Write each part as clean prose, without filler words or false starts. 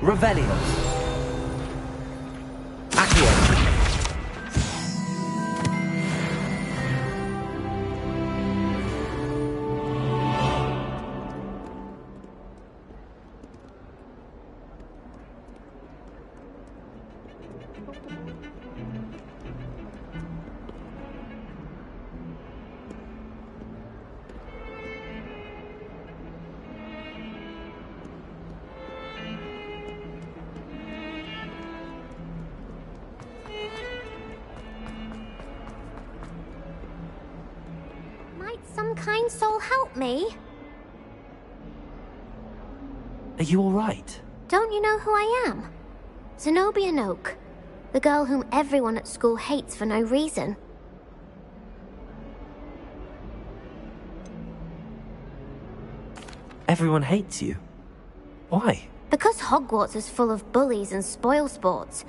Revelio. Accio. Might some kind soul help me? Are you alright? Don't you know who I am? Zenobia Noak, the girl whom everyone at school hates for no reason. Everyone hates you. Why? Because Hogwarts is full of bullies and spoilsports.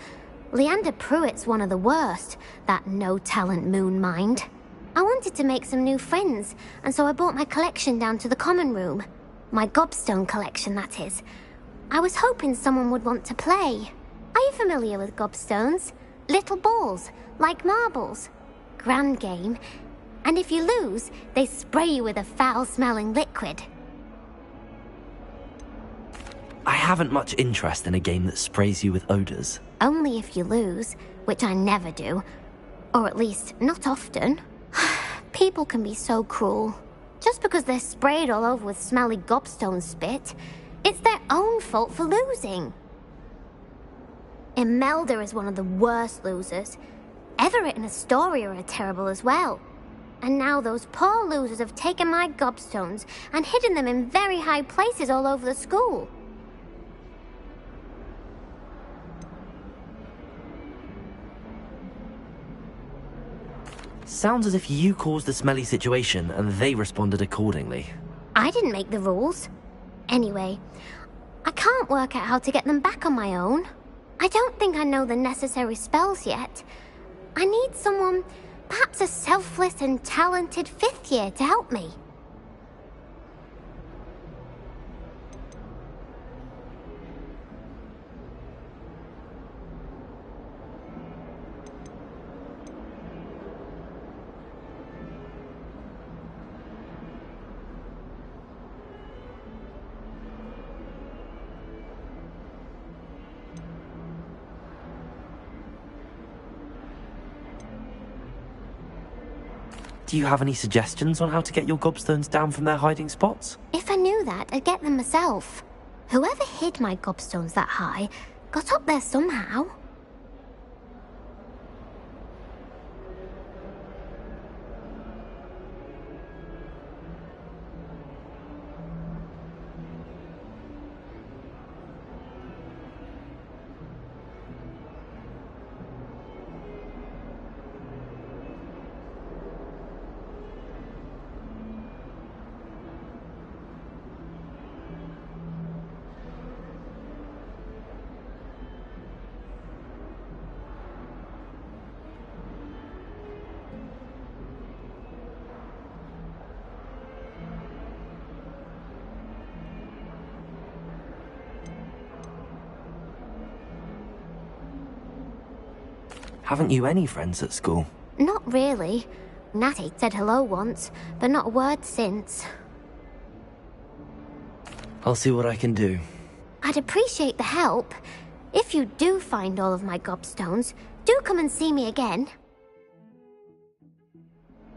Leander Pruitt's one of the worst, that no-talent moon mind. I wanted to make some new friends, and so I brought my collection down to the common room. My gobstone collection, that is. I was hoping someone would want to play. Are you familiar with gobstones? Little balls, like marbles. Grand game. And if you lose, they spray you with a foul-smelling liquid. I haven't much interest in a game that sprays you with odors. Only if you lose, which I never do. Or at least, not often. People can be so cruel. Just because they're sprayed all over with smelly gobstone spit, it's their own fault for losing. Imelda is one of the worst losers. Everett and Astoria are terrible as well. And now those poor losers have taken my gobstones and hidden them in very high places all over the school. Sounds as if you caused the smelly situation and they responded accordingly. I didn't make the rules. Anyway, I can't work out how to get them back on my own. I don't think I know the necessary spells yet. I need someone, perhaps a selfless and talented fifth year to help me. Do you have any suggestions on how to get your gobstones down from their hiding spots? If I knew that, I'd get them myself. Whoever hid my gobstones that high got up there somehow. Haven't you any friends at school? Not really. Natty said hello once, but not a word since. I'll see what I can do. I'd appreciate the help. If you do find all of my gobstones, do come and see me again.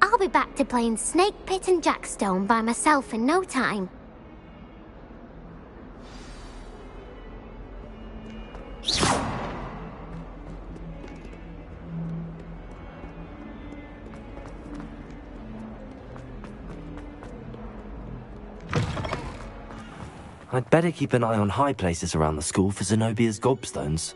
I'll be back to playing Snake Pit and Jackstone by myself in no time. I'd better keep an eye on high places around the school for Zenobia's gobstones.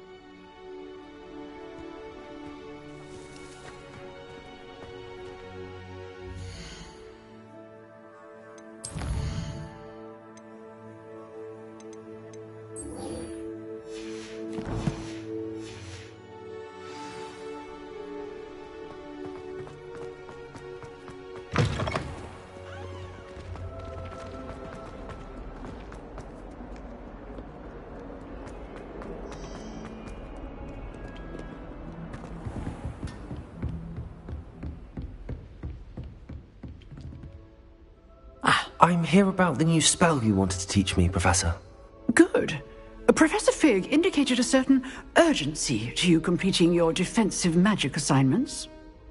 I'm here about the new spell you wanted to teach me, Professor. Good. Professor Fig indicated a certain urgency to you completing your defensive magic assignments.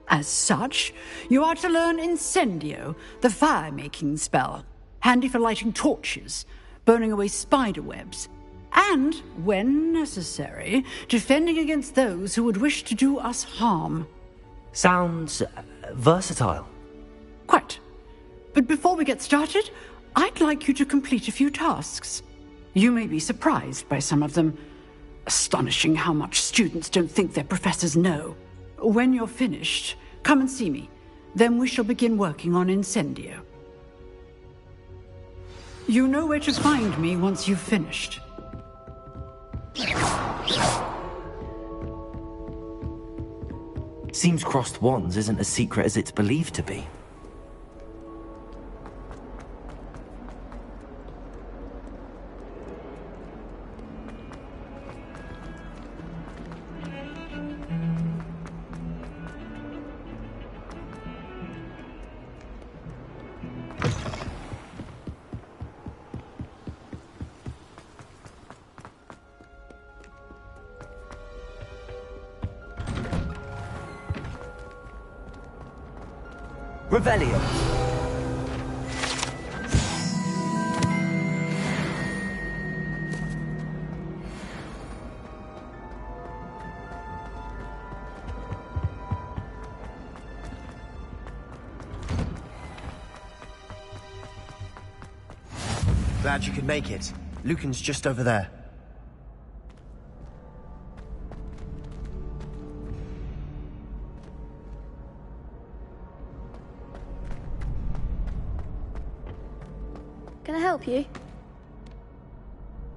As such, you are to learn Incendio, the fire-making spell, handy for lighting torches, burning away spider webs, and, when necessary, defending against those who would wish to do us harm. Sounds versatile. Quite. But before we get started, I'd like you to complete a few tasks. You may be surprised by some of them. Astonishing how much students don't think their professors know. When you're finished, come and see me. Then we shall begin working on Incendio. You know where to find me once you've finished. Seems crossed wands isn't as secret as it's believed to be. Revelio. Glad you could make it. Lucan's just over there. Can I help you?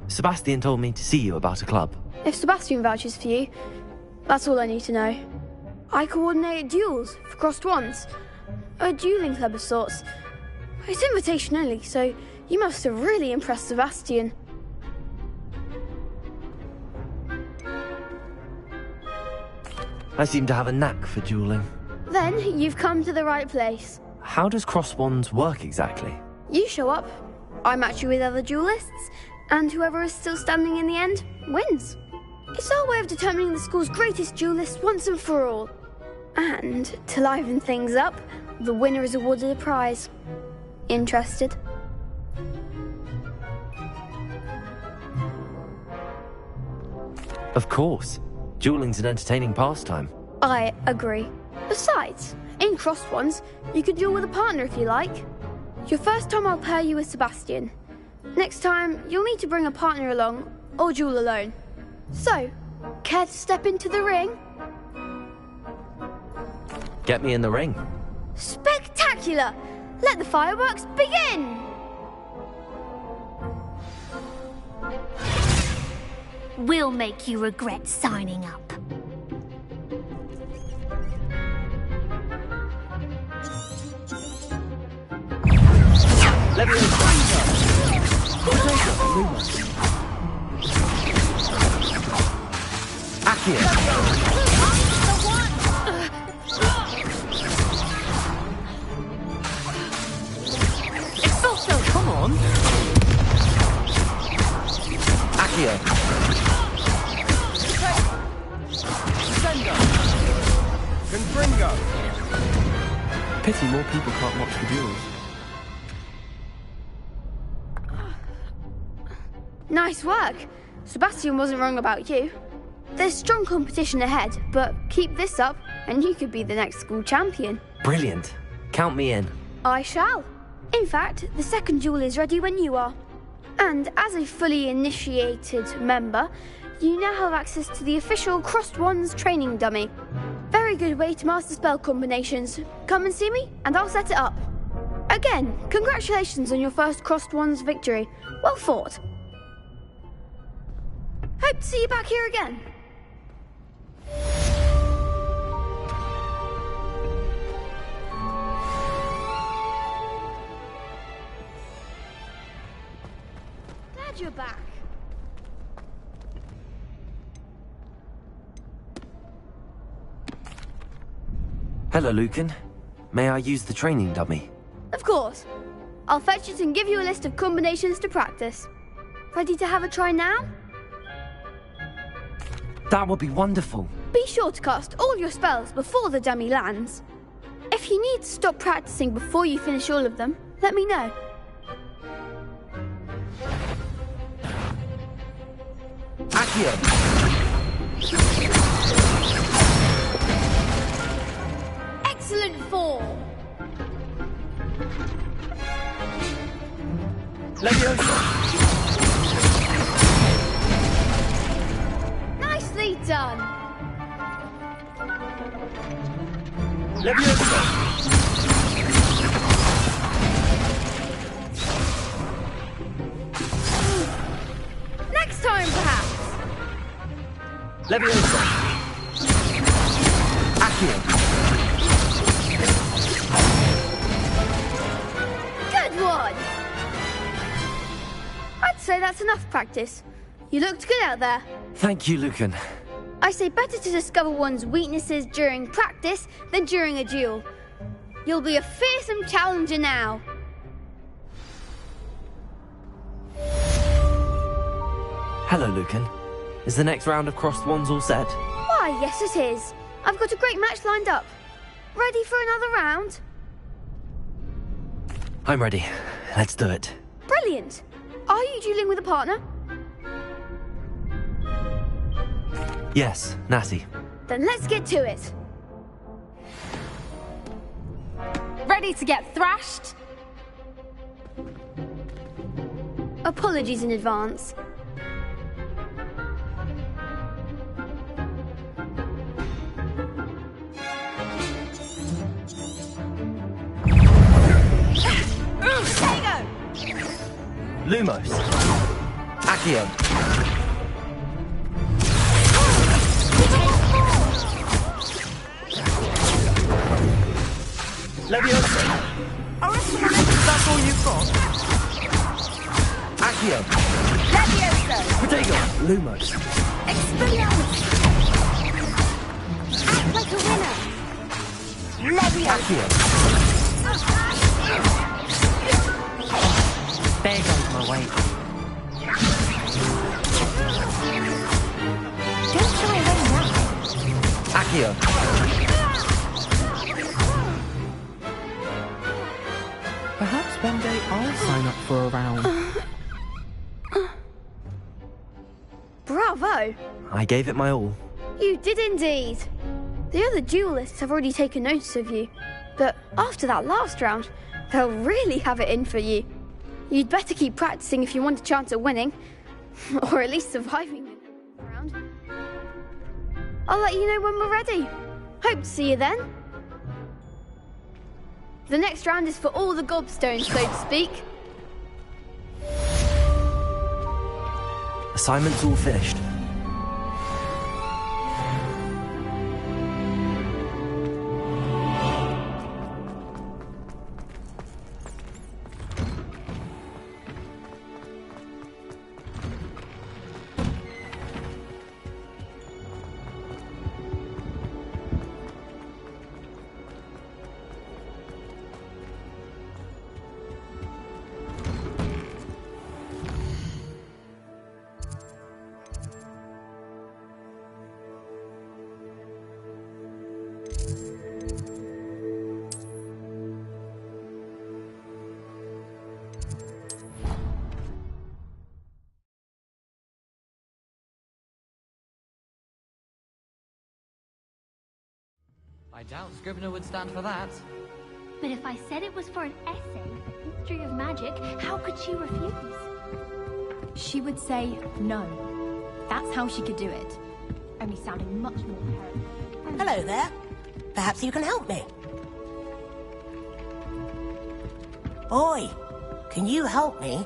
Sebastian told me to see you about a club. If Sebastian vouches for you, that's all I need to know. I coordinate duels for crossed wands. A dueling club of sorts. It's invitation only, so you must have really impressed Sebastian. I seem to have a knack for dueling. Then you've come to the right place. How does crossed wands work exactly? You show up, I match you with other duelists, and whoever is still standing in the end wins. It's our way of determining the school's greatest duelist once and for all. And to liven things up, the winner is awarded a prize. Interested? Of course. Dueling's an entertaining pastime. I agree. Besides, in crossed ones, you could duel with a partner if you like. Your first time I'll pair you with Sebastian. Next time, you'll need to bring a partner along, or duel alone. So, care to step into the ring? Get me in the ring. Spectacular! Let the fireworks begin! We'll make you regret signing up. Let me Accio. Excelsior, come on! Accio. Confringo! Pity more people can't watch the duels. Nice work. Sebastian wasn't wrong about you. There's strong competition ahead, but keep this up and you could be the next school champion. Brilliant. Count me in. I shall. In fact, the second duel is ready when you are. And as a fully initiated member, you now have access to the official Crossed Wands training dummy. Very good way to master spell combinations. Come and see me and I'll set it up. Again, congratulations on your first Crossed Wands victory. Well fought. Hope to see you back here again. Glad you're back. Hello, Lucan. May I use the training dummy? Of course. I'll fetch it and give you a list of combinations to practice. Ready to have a try now? That would be wonderful. Be sure to cast all your spells before the dummy lands. If you need to stop practicing before you finish all of them, let me know. Accio! Excellent form! Leviosa! Nicely done! Leviosa! Next time, perhaps! Leviosa! Accio! Good one! I'd say that's enough practice. You looked good out there. Thank you, Lucan. I say better to discover one's weaknesses during practice than during a duel. You'll be a fearsome challenger now. Hello, Lucan. Is the next round of crossed wands all set? Why, yes it is. I've got a great match lined up. Ready for another round? I'm ready. Let's do it. Brilliant. Are you dueling with a partner? Yes, Natty. Then let's get to it. Ready to get thrashed? Apologies in advance. Lumos. Accio. Leviosa. That's all you've got? Accio. Leviosa! Protego. Lumos. Expelliarmus! Act like a winner! Leviosa! Accio. There goes my weight. Don't try running now. Accio. Perhaps one day I'll sign up for a round. Bravo! I gave it my all. You did indeed. The other duelists have already taken notice of you, but after that last round, they'll really have it in for you. You'd better keep practicing if you want a chance at winning, or at least surviving the round. I'll let you know when we're ready. Hope to see you then. The next round is for all the gobstones, so to speak. Assignment's all finished. I doubt Scrivener would stand for that. But if I said it was for an essay for history of magic, how could she refuse? She would say no. That's how she could do it. Only sounding much more terrible. Hello there. Perhaps you can help me. Oi, can you help me?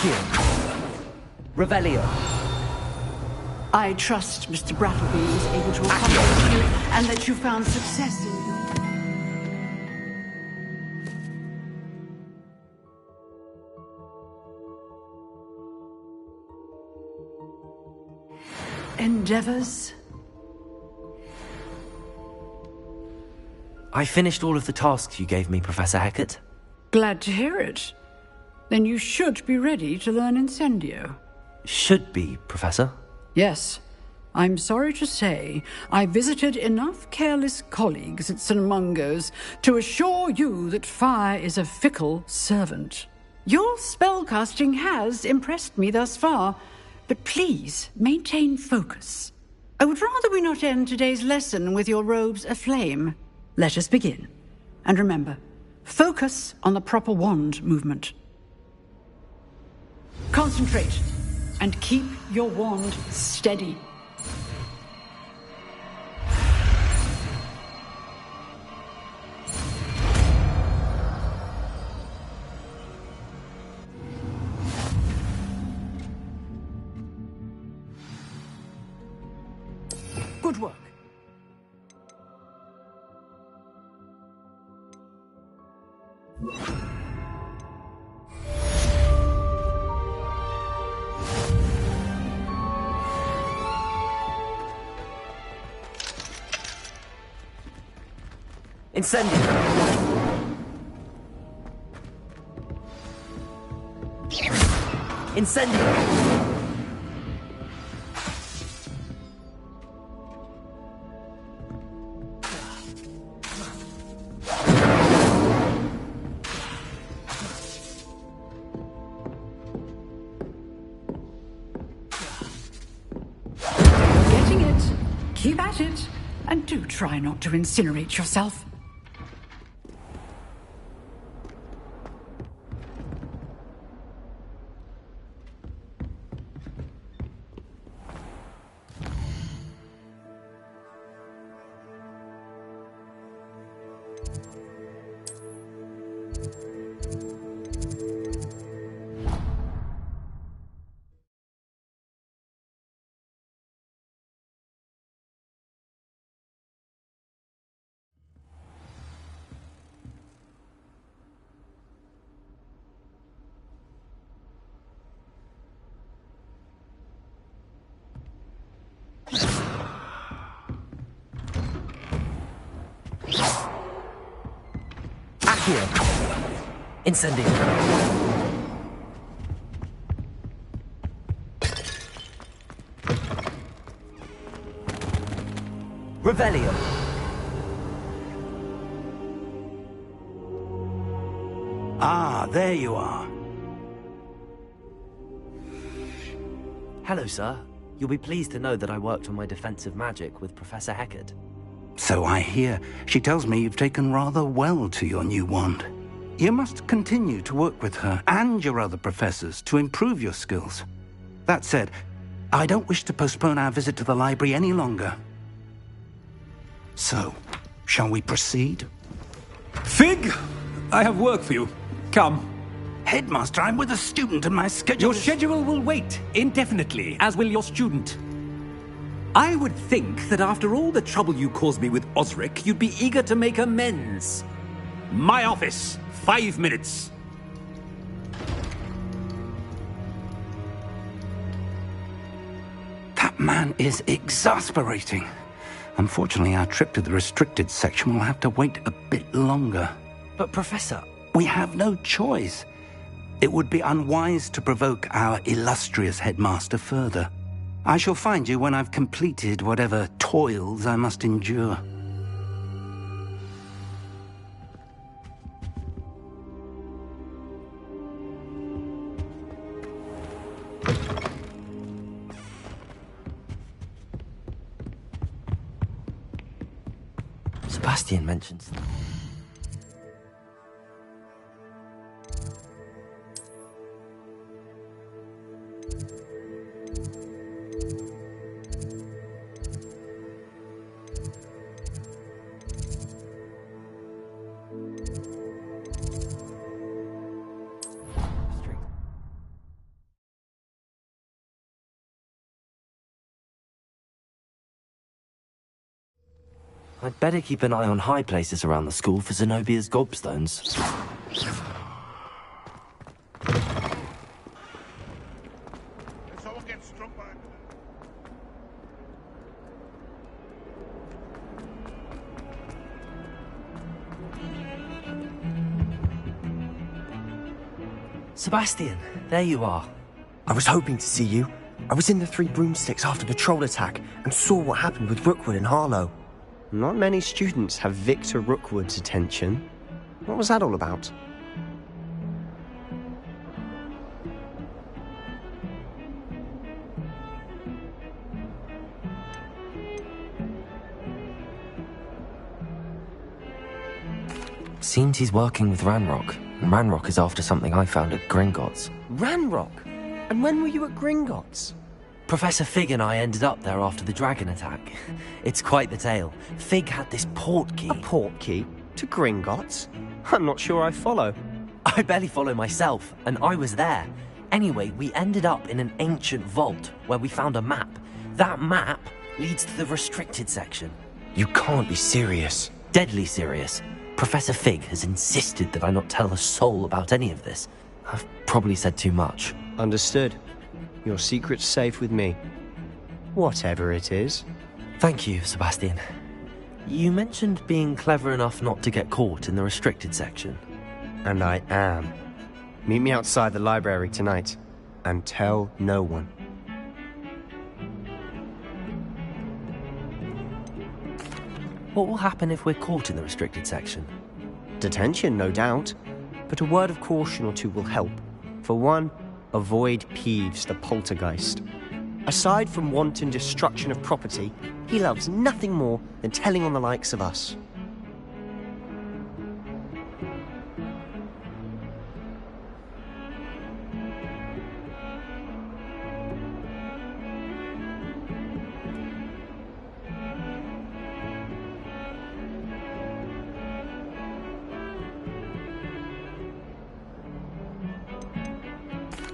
Accio. Revelio. I trust Mr. Brattleby was able to accommodate you and that you found success in you. Endeavors? I finished all of the tasks you gave me, Professor Hecat. Glad to hear it. Then you should be ready to learn Incendio. Should be, Professor. Yes. I'm sorry to say, I visited enough careless colleagues at St. Mungo's to assure you that fire is a fickle servant. Your spellcasting has impressed me thus far, but please maintain focus. I would rather we not end today's lesson with your robes aflame. Let us begin. And remember, focus on the proper wand movement. Concentrate, and keep your wand steady. Good work. Incendio! Incendio! Getting it. Keep at it. And do try not to incinerate yourself. Accio! Incendio! Revelio! Ah, there you are. Hello, sir. You'll be pleased to know that I worked on my defensive magic with Professor Hecat. So I hear. She tells me you've taken rather well to your new wand. You must continue to work with her and your other professors to improve your skills. That said, I don't wish to postpone our visit to the library any longer. So, shall we proceed? Fig! I have work for you. Come. Headmaster, I'm with a student and my schedule Your schedule will wait indefinitely, as will your student. I would think that after all the trouble you caused me with Osric, you'd be eager to make amends. My office, 5 minutes. That man is exasperating. Unfortunately, our trip to the restricted section will have to wait a bit longer. But, Professor... We have no choice. It would be unwise to provoke our illustrious headmaster further. I shall find you when I've completed whatever toils I must endure. Sebastian mentions... I'd better keep an eye on high places around the school for Zenobia's gobstones. Sebastian, there you are. I was hoping to see you. I was in the Three Broomsticks after the troll attack and saw what happened with Rookwood and Harlow. Not many students have Victor Rookwood's attention. What was that all about? Seems he's working with Ranrock, and Ranrock is after something I found at Gringotts. Ranrock? And when were you at Gringotts? Professor Fig and I ended up there after the dragon attack. It's quite the tale. Fig had this port key. A port key? To Gringotts? I'm not sure I follow. I barely follow myself, and I was there. Anyway, we ended up in an ancient vault where we found a map. That map leads to the restricted section. You can't be serious. Deadly serious. Professor Fig has insisted that I not tell a soul about any of this. I've probably said too much. Understood. Your secret's safe with me. Whatever it is. Thank you, Sebastian. You mentioned being clever enough not to get caught in the restricted section. And I am. Meet me outside the library tonight. And tell no one. What will happen if we're caught in the restricted section? Detention, no doubt. But a word of caution or two will help. For one, avoid Peeves the poltergeist. Aside from wanton destruction of property, he loves nothing more than telling on the likes of us.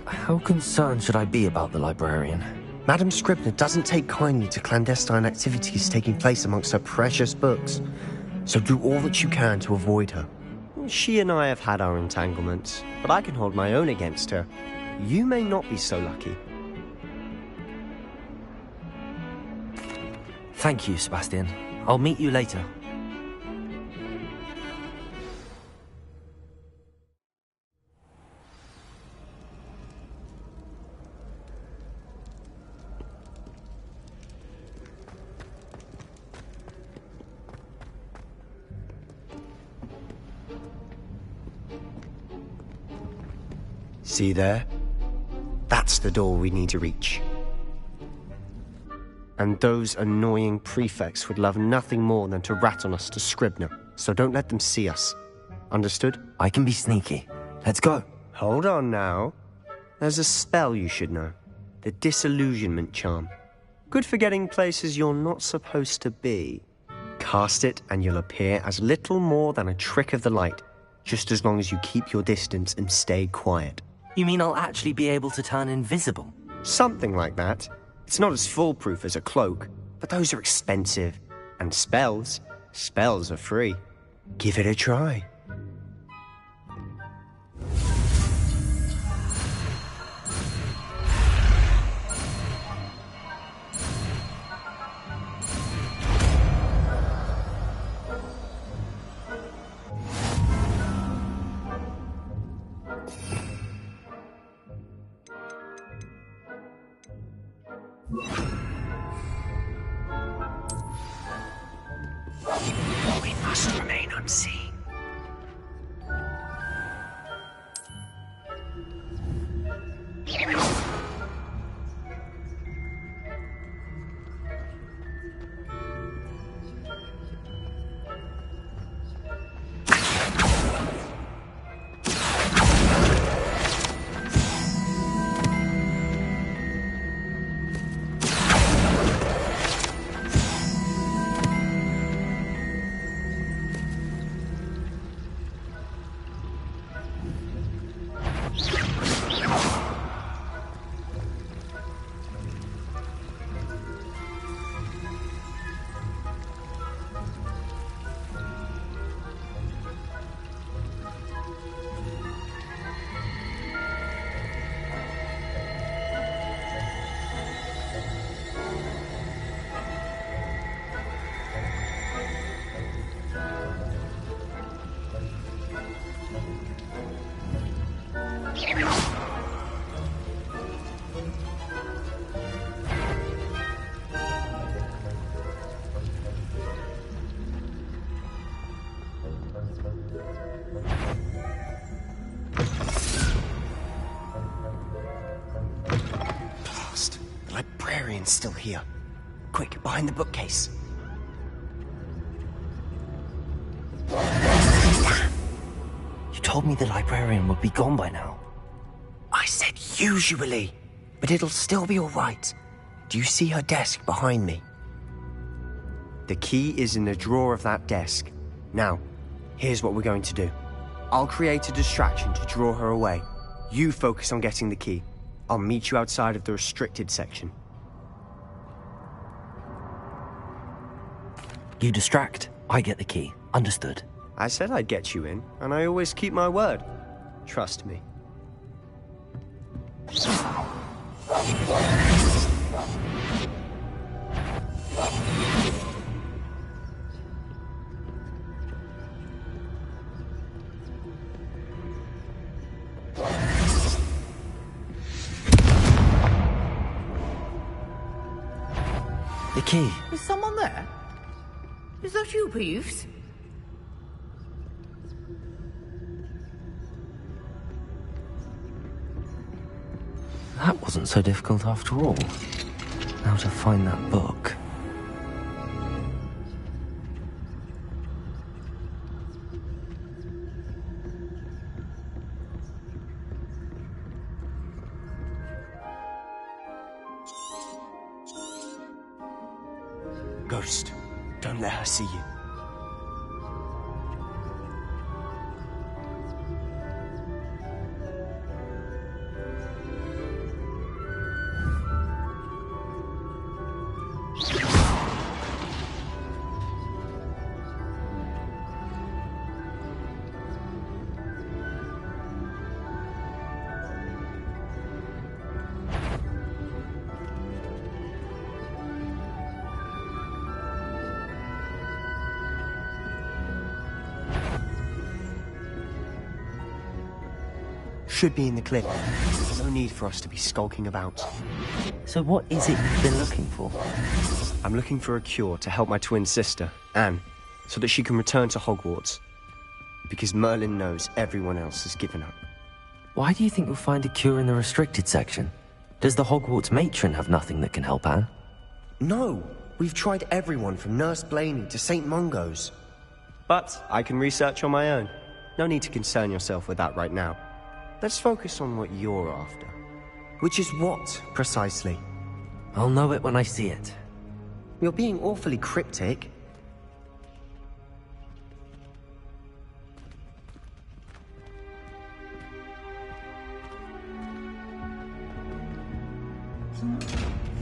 How concerned should I be about the librarian? Madam Scribner doesn't take kindly to clandestine activities taking place amongst her precious books, so do all that you can to avoid her. She and I have had our entanglements, but I can hold my own against her. You may not be so lucky. Thank you, Sebastian. I'll meet you later. See there? That's the door we need to reach. And those annoying prefects would love nothing more than to rat on us to Scribner, so don't let them see us. Understood? I can be sneaky. Let's go. Hold on now. There's a spell you should know. The Disillusionment Charm. Good for getting places you're not supposed to be. Cast it and you'll appear as little more than a trick of the light, just as long as you keep your distance and stay quiet. You mean I'll actually be able to turn invisible? Something like that. It's not as foolproof as a cloak, but those are expensive. And spells are free. Give it a try. We must remain unseen. It's still here. Quick, behind the bookcase. Damn! You told me the librarian would be gone by now. I said usually, but it'll still be all right. Do you see her desk behind me? The key is in the drawer of that desk. Now, here's what we're going to do. I'll create a distraction to draw her away. You focus on getting the key. I'll meet you outside of the restricted section. You distract, I get the key. Understood. I said I'd get you in, and I always keep my word. Trust me. The key. Is someone there? Is that you, Peeves? That wasn't so difficult after all. Now to find that book. Ghost, don't let her see you. Should be in the clip. No need for us to be skulking about. So what is it you've been looking for? I'm looking for a cure to help my twin sister, Anne, so that she can return to Hogwarts. Because Merlin knows everyone else has given up. Why do you think you'll find a cure in the restricted section? Does the Hogwarts matron have nothing that can help Anne? No! We've tried everyone from Nurse Blaney to St. Mungo's. But I can research on my own. No need to concern yourself with that right now. Let's focus on what you're after. Which is what, precisely? I'll know it when I see it. You're being awfully cryptic.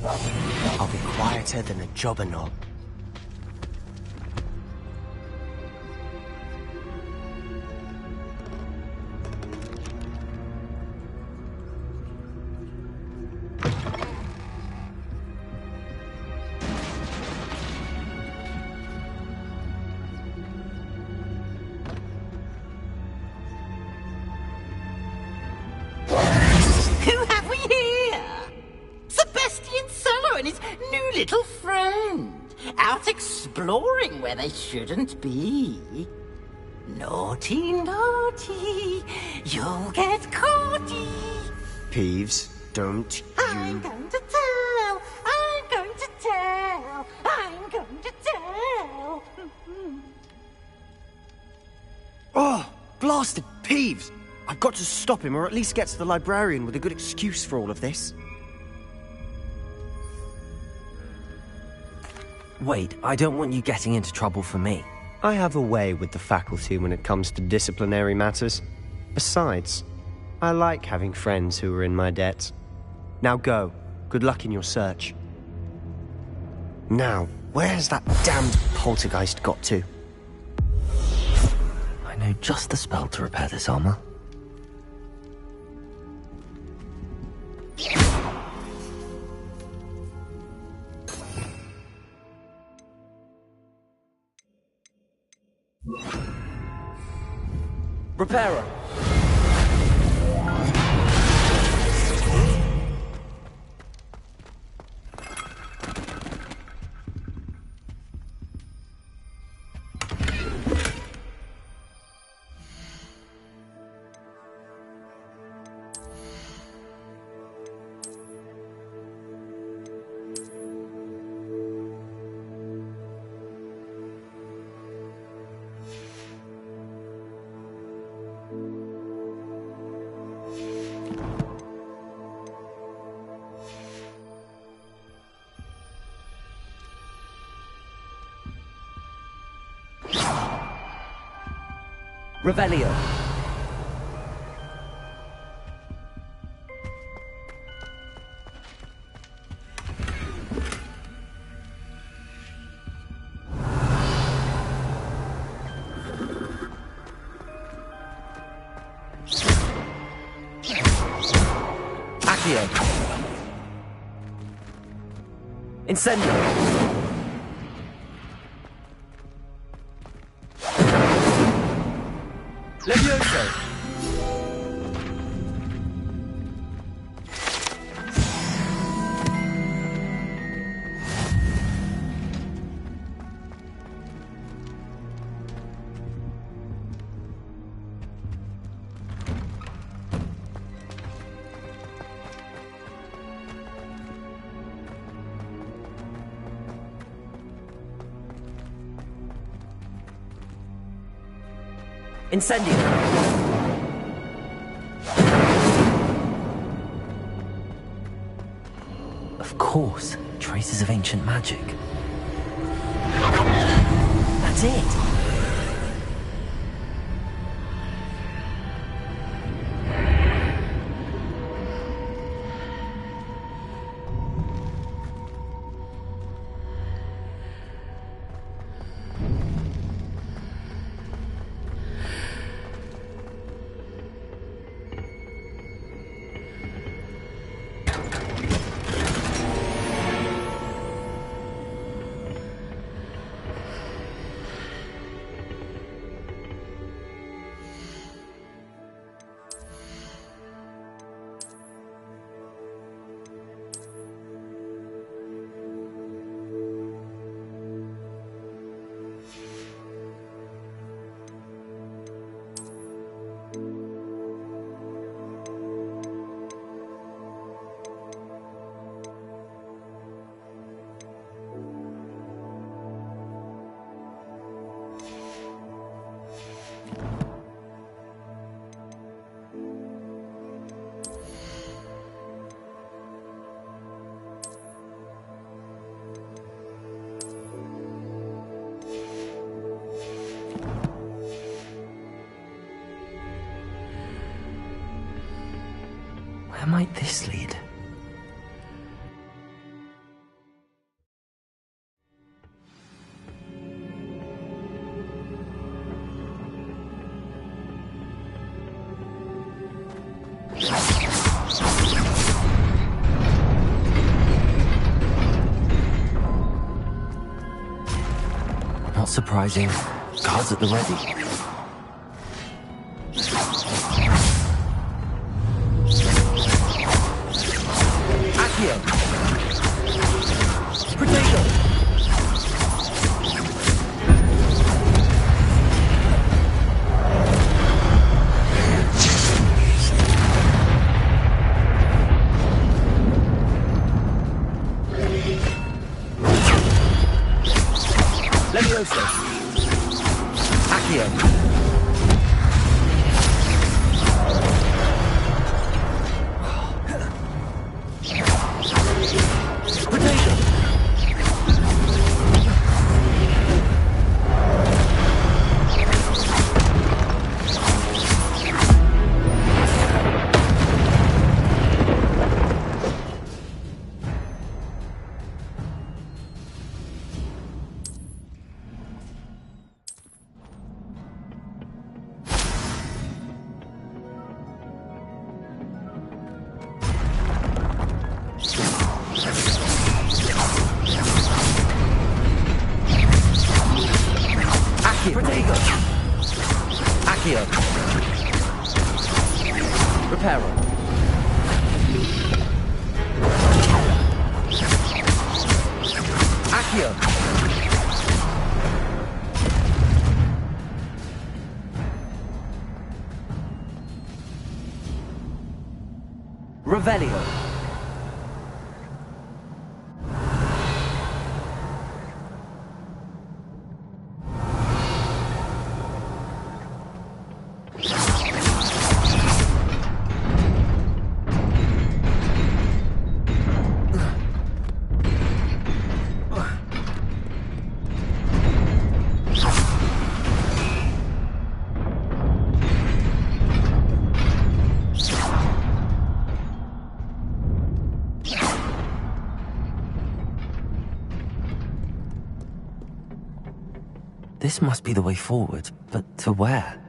I'll be quieter than a jobberknob. Who have we here? Sebastian Cello and his new little friend. Out exploring where they shouldn't be. Naughty, naughty. You'll get caughty. Peeves, don't I'm going to tell. I'm going to tell. I'm going to tell. Oh, blasted Peeves! I've got to stop him, or at least get to the librarian with a good excuse for all of this. Wait, I don't want you getting into trouble for me. I have a way with the faculty when it comes to disciplinary matters. Besides, I like having friends who are in my debt. Now go. Good luck in your search. Now, where's that damned poltergeist got to? I know just the spell to repair this armor. Repairer! Revelio. Accio. Incendio. Levioso. Incendio. Of course, traces of ancient magic. That's it. Where might this lead? Not surprising. Guards at the ready. Levioso. Accio. Potato. Protego. Accio. Reparo. Accio. Revelio. This must be the way forward, but to where?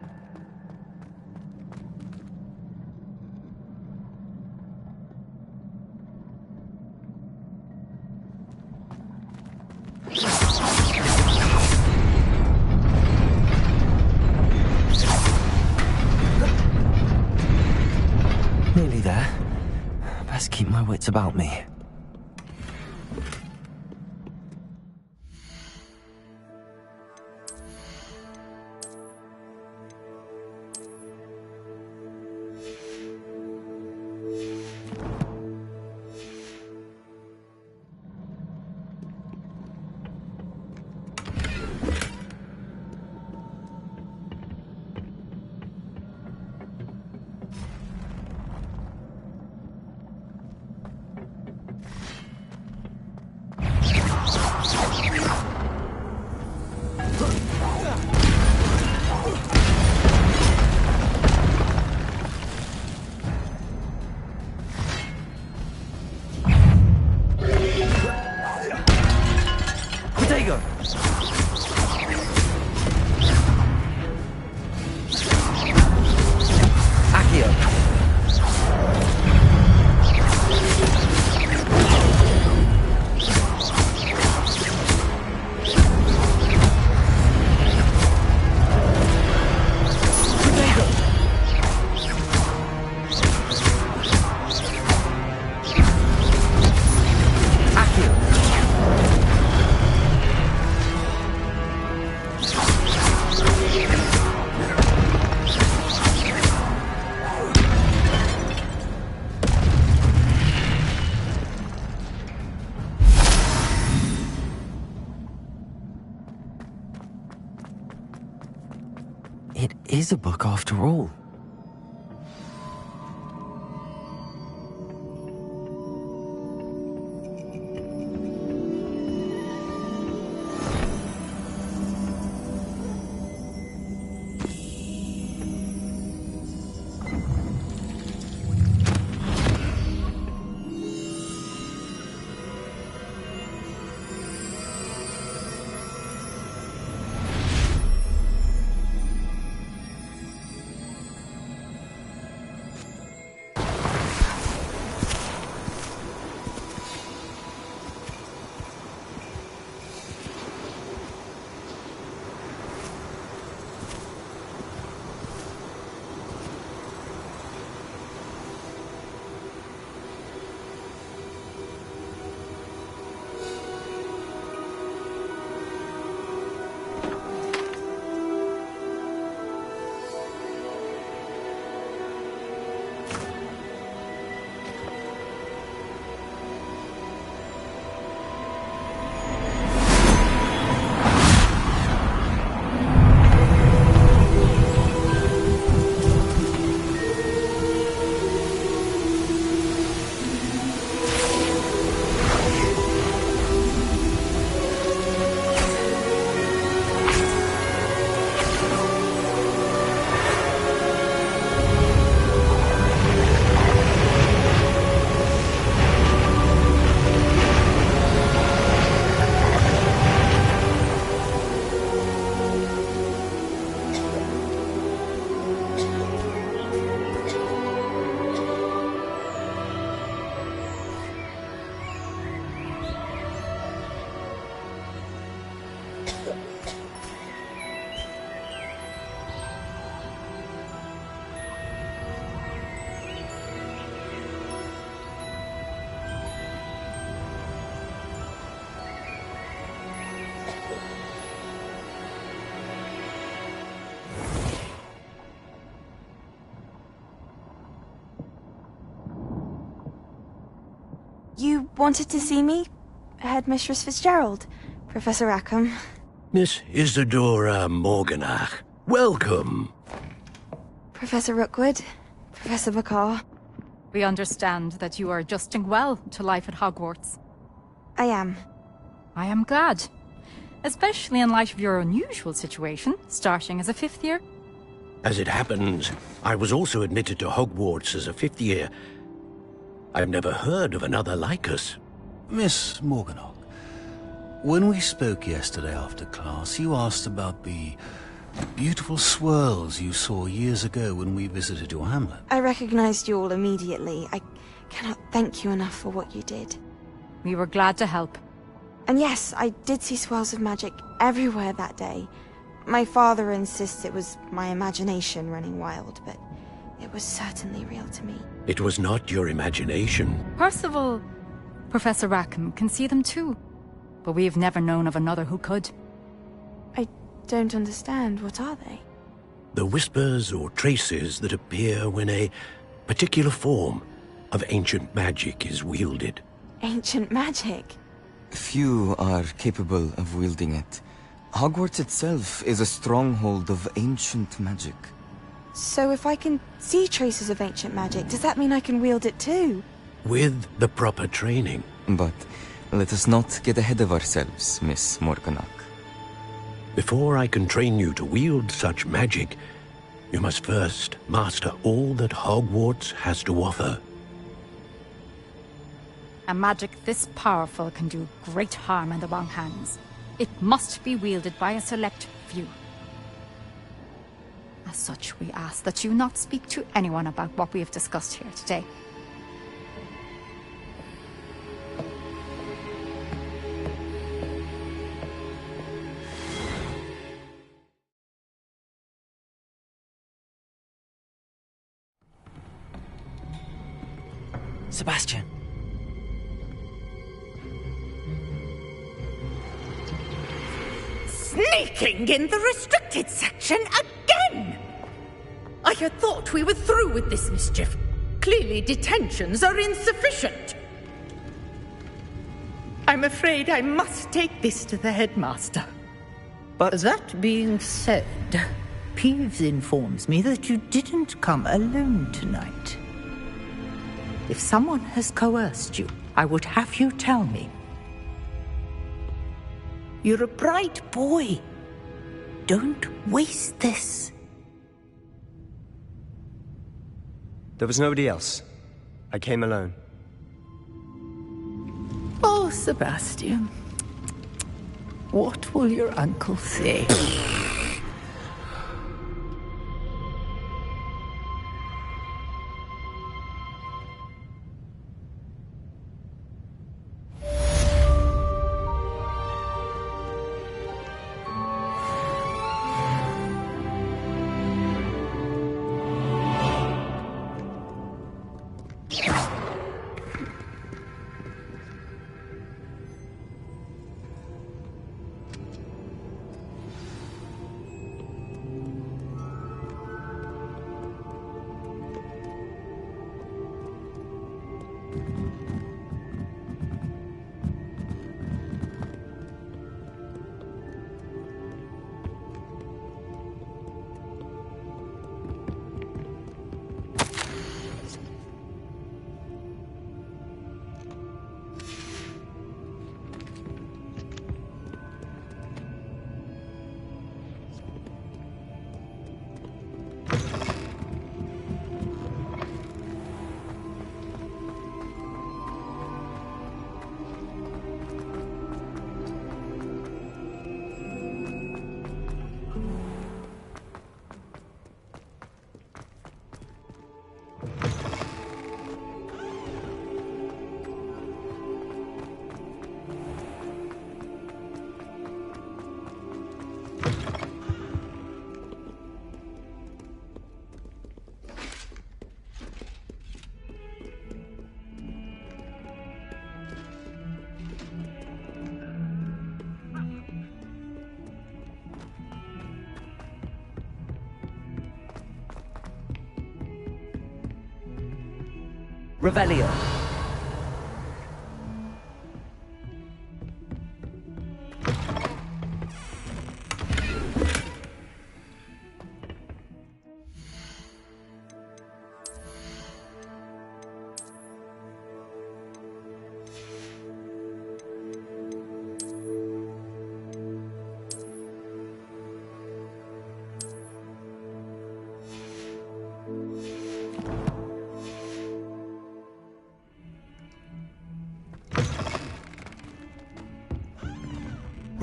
Nearly there. Best keep my wits about me. It is a book after all. You wanted to see me? Headmistress Fitzgerald, Professor Rackham. Miss Isadora Morganach, welcome. Professor Rookwood, Professor Bakar. We understand that you are adjusting well to life at Hogwarts. I am. I am glad. Especially in light of your unusual situation, starting as a 5th year. As it happens, I was also admitted to Hogwarts as a 5th year. I've never heard of another like us. Miss Morganach, When we spoke yesterday after class, you asked about the beautiful swirls you saw years ago when we visited your hamlet. I recognized you all immediately. I cannot thank you enough for what you did. We were glad to help. And yes, I did see swirls of magic everywhere that day. My father insists it was my imagination running wild, but it was certainly real to me. It was not your imagination. Percival, Professor Rackham can see them too. But we have never known of another who could. I don't understand. What are they? The whispers or traces that appear when a particular form of ancient magic is wielded. Ancient magic? Few are capable of wielding it. Hogwarts itself is a stronghold of ancient magic. So if I can see traces of ancient magic, does that mean I can wield it too? With the proper training. But let us not get ahead of ourselves, Miss Morganach. Before I can train you to wield such magic, you must first master all that Hogwarts has to offer. A magic this powerful can do great harm in the wrong hands. It must be wielded by a select few. As such, we ask that you not speak to anyone about what we have discussed here today. Sebastian. Sneaking in the restricted section again! I had thought we were through with this mischief. Clearly detentions are insufficient. I'm afraid I must take this to the headmaster. But that being said, Peeves informs me that you didn't come alone tonight. If someone has coerced you, I would have you tell me. You're a bright boy. Don't waste this. There was nobody else. I came alone. Oh, Sebastian. What will your uncle say? Revelio.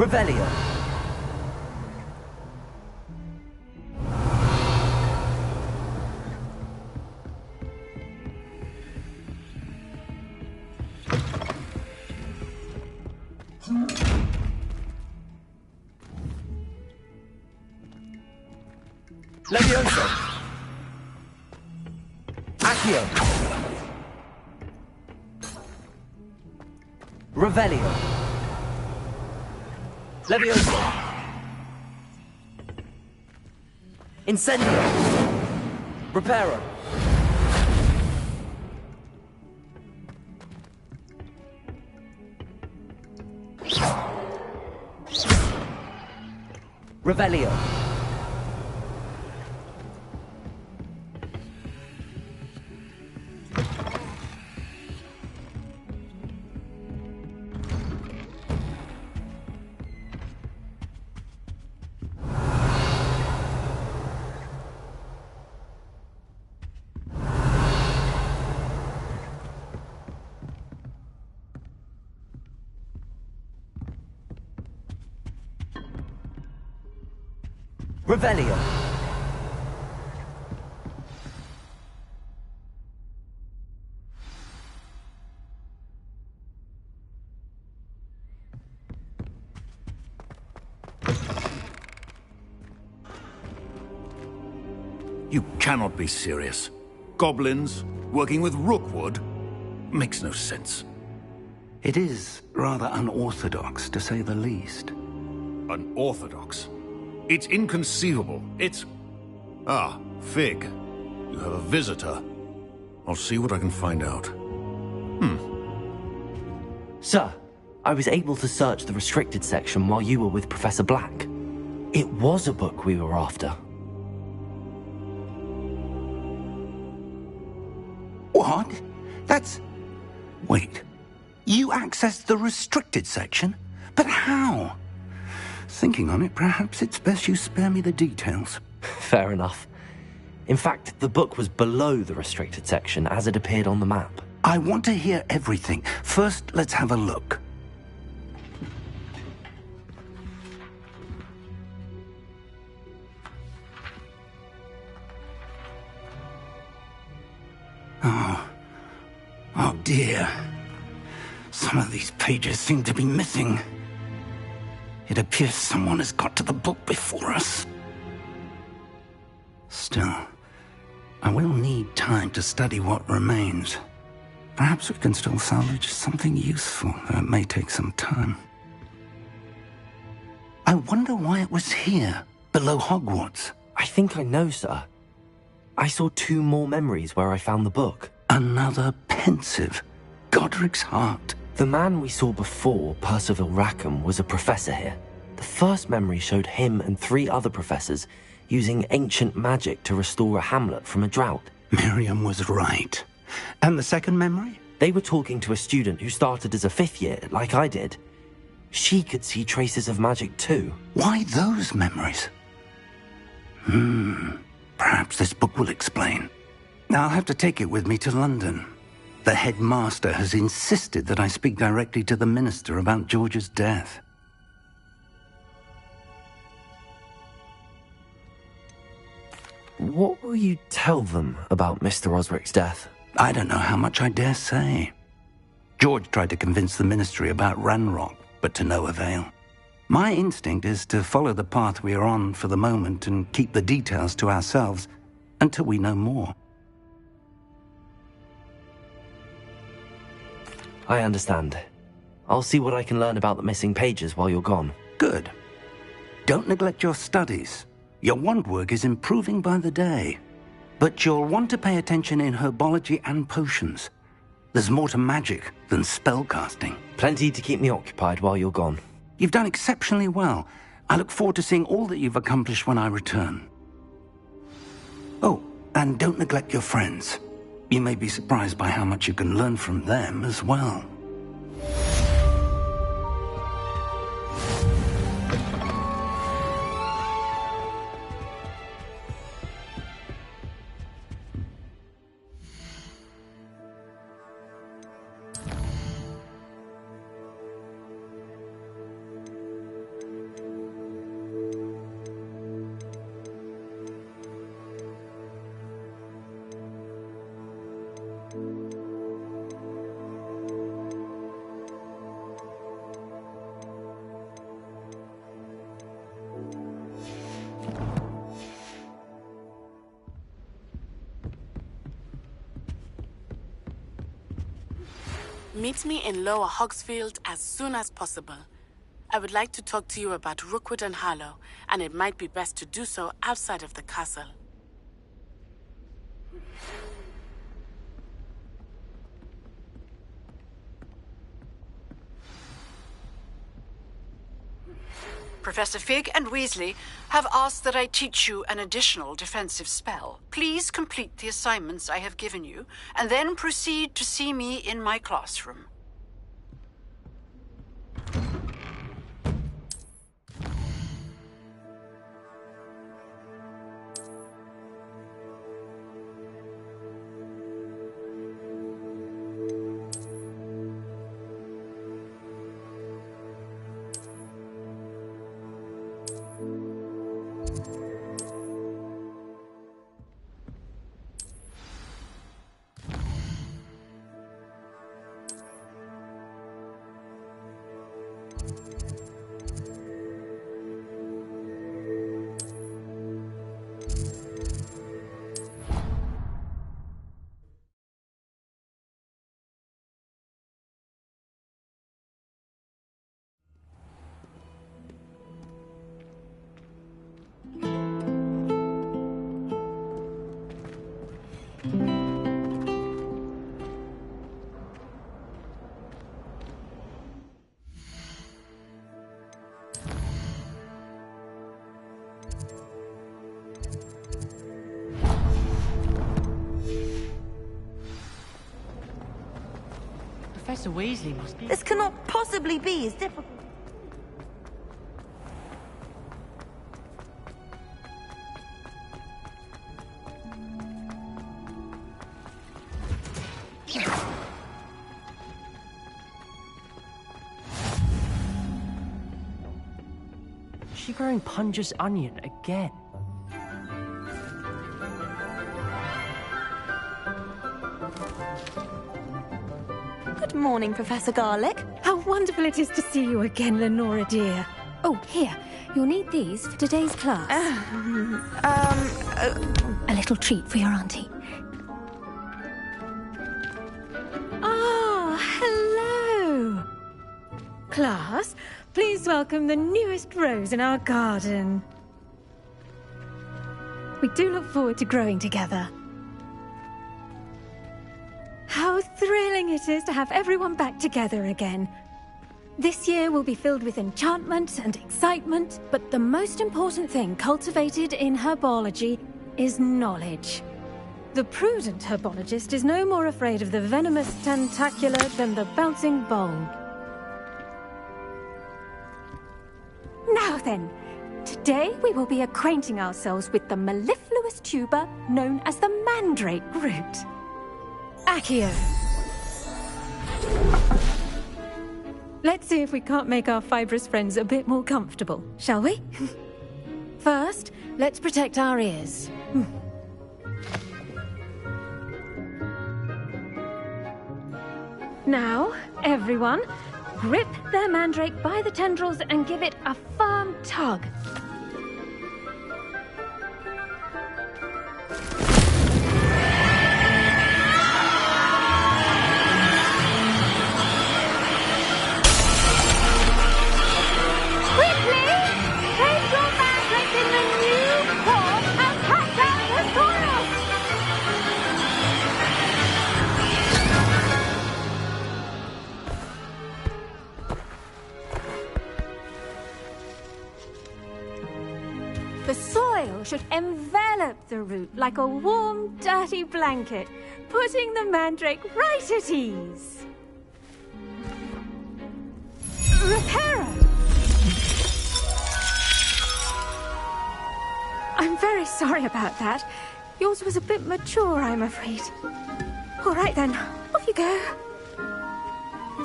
Revelio. Levioso. Accio. Revelio. Levioso. Incendio. Reparo. Revelio. Revelio. You cannot be serious. Goblins working with Rookwood? Makes no sense. It is rather unorthodox, to say the least. Unorthodox? It's inconceivable. It's... Ah, Fig. You have a visitor. I'll see what I can find out. Sir, I was able to search the restricted section while you were with Professor Black. It was a book we were after. What? That's... Wait. You accessed the restricted section? But how? Thinking on it, perhaps it's best you spare me the details. Fair enough. In fact, the book was below the restricted section as it appeared on the map. I want to hear everything. First, let's have a look. Oh dear. Some of these pages seem to be missing. It appears someone has got to the book before us. Still, I will need time to study what remains. Perhaps we can still salvage something useful, though it may take some time. I wonder why it was here, below Hogwarts. I think I know, sir. I saw 2 more memories where I found the book. Another pensive. Godric's heart. The man we saw before, Percival Rackham, was a professor here. The first memory showed him and 3 other professors using ancient magic to restore a hamlet from a drought. Miriam was right. And the second memory? They were talking to a student who started as a 5th year, like I did. She could see traces of magic too. Why those memories? Perhaps this book will explain. I'll have to take it with me to London. The headmaster has insisted that I speak directly to the minister about George's death. What will you tell them about Mr. Osric's death? I don't know how much I dare say. George tried to convince the ministry about Ranrock, but to no avail. My instinct is to follow the path we are on for the moment and keep the details to ourselves until we know more. I understand. I'll see what I can learn about the missing pages while you're gone. Good. Don't neglect your studies. Your wand work is improving by the day. But you'll want to pay attention in herbology and potions. There's more to magic than spellcasting. Plenty to keep me occupied while you're gone. You've done exceptionally well. I look forward to seeing all that you've accomplished when I return. Oh, and don't neglect your friends. You may be surprised by how much you can learn from them as well. Meet me in Lower Hogsfield as soon as possible. I would like to talk to you about Rookwood and Harlow, and it might be best to do so outside of the castle. Professor Fig and Weasley have asked that I teach you an additional defensive spell. Please complete the assignments I have given you, and then proceed to see me in my classroom. Professor Weasley must be... This cannot possibly be as difficult. Is she growing Punja's onion again? Good morning, Professor Garlick. How wonderful it is to see you again, Lenora dear. Oh, here. You'll need these for today's class. A little treat for your auntie. Ah, hello. Class, please welcome the newest rose in our garden. We do look forward to growing together. How thrilling it is to have everyone back together again. This year will be filled with enchantment and excitement, but the most important thing cultivated in herbology is knowledge. The prudent herbologist is no more afraid of the venomous tentacula than the bouncing bulb. Now then, today we will be acquainting ourselves with the mellifluous tuber known as the mandrake root. Accio. Let's see if we can't make our fibrous friends a bit more comfortable, shall we? First, let's protect our ears. Now, everyone, grip their mandrake by the tendrils and give it a firm tug. The soil should envelop the root like a warm, dirty blanket, putting the mandrake right at ease. Reparo! I'm very sorry about that. Yours was a bit mature, I'm afraid. All right then, off you go.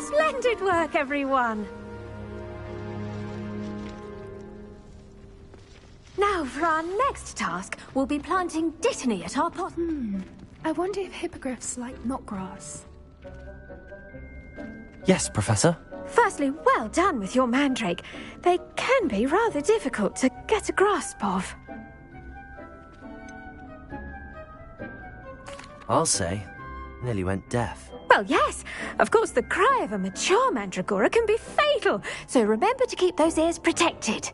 Splendid work, everyone. Now, for our next task, we'll be planting dittany at our pot. I wonder if hippogriffs like knotgrass. Yes, Professor. Firstly, well done with your mandrake. They can be rather difficult to get a grasp of. I'll say, nearly went deaf. Well, Well, yes. Of course, the cry of a mature mandragora can be fatal, so remember to keep those ears protected.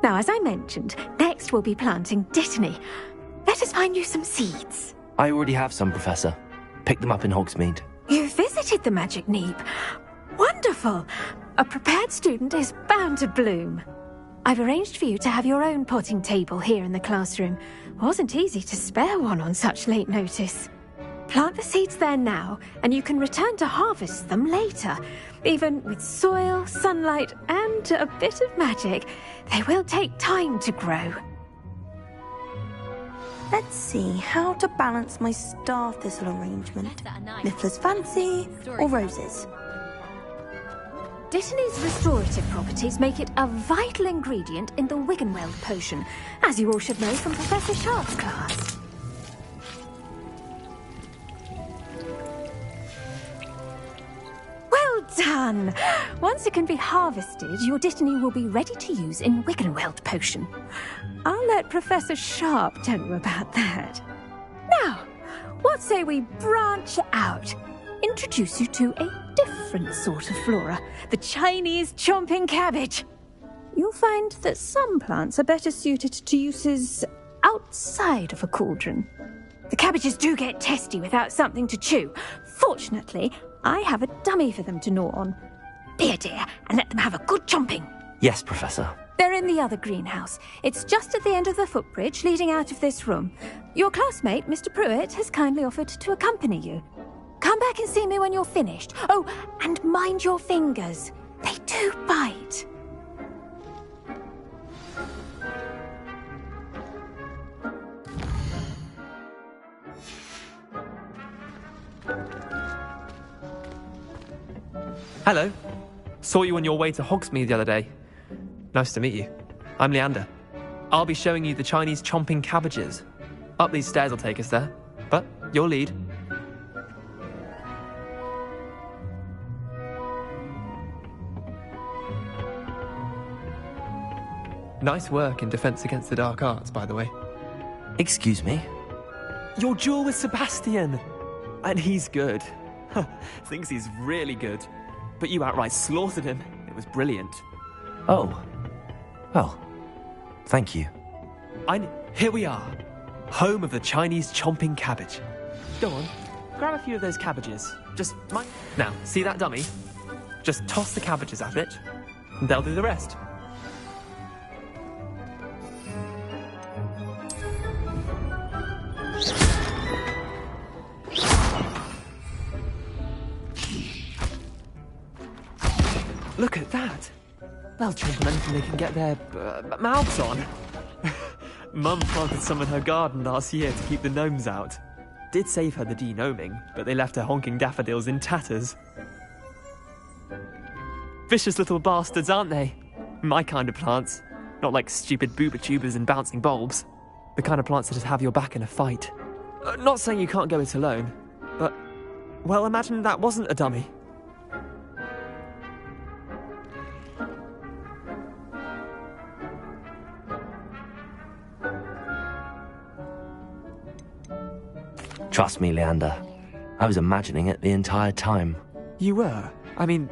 Now, as I mentioned, next we'll be planting Dittany. Let us find you some seeds. I already have some, Professor. Picked them up in Hogsmeade. You visited the Magic Neep. Wonderful. A prepared student is bound to bloom. I've arranged for you to have your own potting table here in the classroom. Wasn't easy to spare one on such late notice. Plant the seeds there now, and you can return to harvest them later. Even with soil, sunlight, and a bit of magic, they will take time to grow. Let's see how to balance my star thistle arrangement. Niffler's fancy or roses? Dittany's restorative properties make it a vital ingredient in the Wiggenweld potion, as you all should know from Professor Sharp's class. Well done! Once it can be harvested, your Dittany will be ready to use in Wiggenweld potion. I'll let Professor Sharp tell you about that. Now, what say we branch out? Introduce you to a different sort of flora, the Chinese chomping cabbage. You'll find that some plants are better suited to uses outside of a cauldron. The cabbages do get testy without something to chew. Fortunately, I have a dummy for them to gnaw on. Be a dear and let them have a good chomping. Yes, Professor. They're in the other greenhouse. It's just at the end of the footbridge leading out of this room. Your classmate, Mr. Pruitt, has kindly offered to accompany you. Come back and see me when you're finished. Oh, and mind your fingers. They do bite. Hello. Saw you on your way to Hogsmeade the other day. Nice to meet you. I'm Leander. I'll be showing you the Chinese chomping cabbages. Up these stairs will take us there, but your lead. Nice work in Defense Against the Dark Arts, by the way. Excuse me? Your duel with Sebastian! And he's good. Thinks he's really good. But you outright slaughtered him. It was brilliant. Oh. Well, thank you. Here we are. Home of the Chinese chomping cabbage. Go on, grab a few of those cabbages. Just mind... Now, see that dummy? Just toss the cabbages at it, and they'll do the rest. Look at that! They'll chomp on anything they can get their mouths on. Mum planted some in her garden last year to keep the gnomes out. Did save her the de-gnoming, but they left her honking daffodils in tatters. Vicious little bastards, aren't they? My kind of plants. Not like stupid booba tubers and bouncing bulbs. The kind of plants that just have your back in a fight. Not saying you can't go it alone, but... Well, imagine that wasn't a dummy. Trust me, Leander. I was imagining it the entire time. You were? I mean,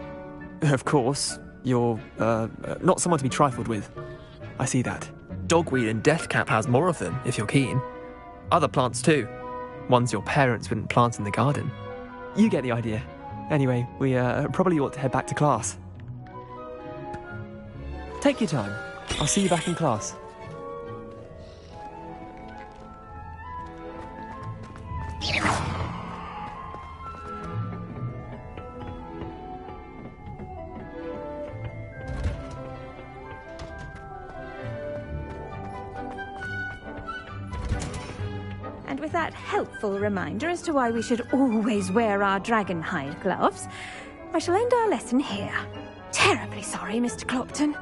of course, you're, not someone to be trifled with. I see that. Dogweed and deathcap has more of them, if you're keen. Other plants too. Ones your parents wouldn't plant in the garden. You get the idea. Anyway, we, probably ought to head back to class. Take your time. I'll see you back in class. And with that helpful reminder as to why we should always wear our dragon hide gloves, I shall end our lesson here. Terribly sorry, Mr. Clopton.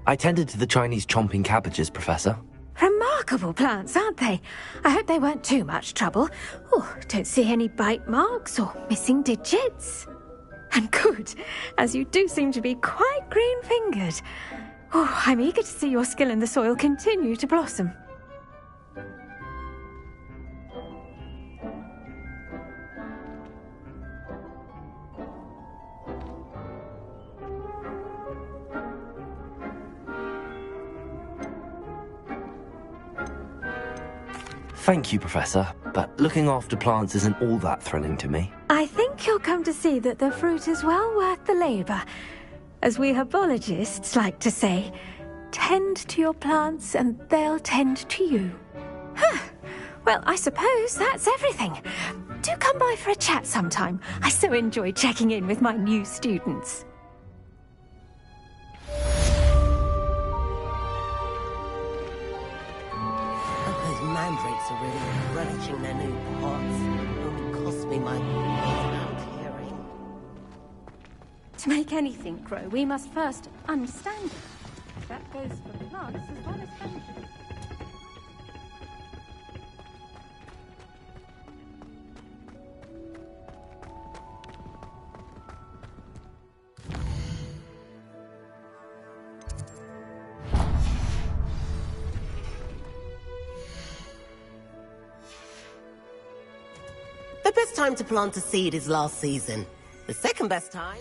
I tended to the Chinese chomping cabbages, Professor. Remarkable plants, aren't they? I hope they weren't too much trouble. Oh, don't see any bite marks or missing digits. And good, as you do seem to be quite green-fingered. Oh, I'm eager to see your skill in the soil continue to blossom. Thank you, Professor, but looking after plants isn't all that thrilling to me. I think you'll come to see that the fruit is well worth the labour. As we herbologists like to say, tend to your plants and they'll tend to you. Huh. Well, I suppose that's everything. Do come by for a chat sometime. I so enjoy checking in with my new students. Those mandrakes are really relishing their new pots. Only cost me my mouth hearing. To make anything grow, we must first understand it. That goes for plants as well as fungi. The best time to plant a seed is last season. The second best time...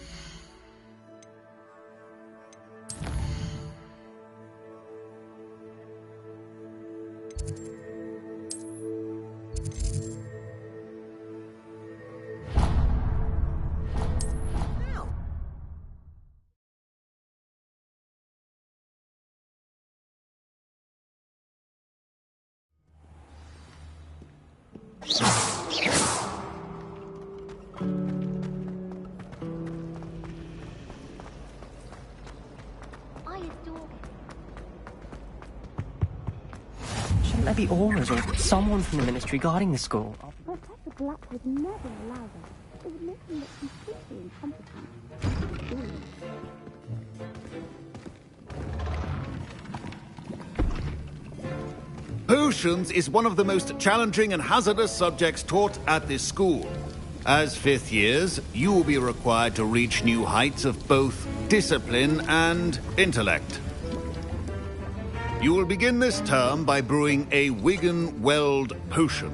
Shouldn't there be auras or someone from the ministry guarding the school? Professor Black would never allow that. It would make him look completely incompetent. Potions is one of the most challenging and hazardous subjects taught at this school. As fifth years, you will be required to reach new heights of both discipline and intellect. You will begin this term by brewing a Wigan-Weld potion.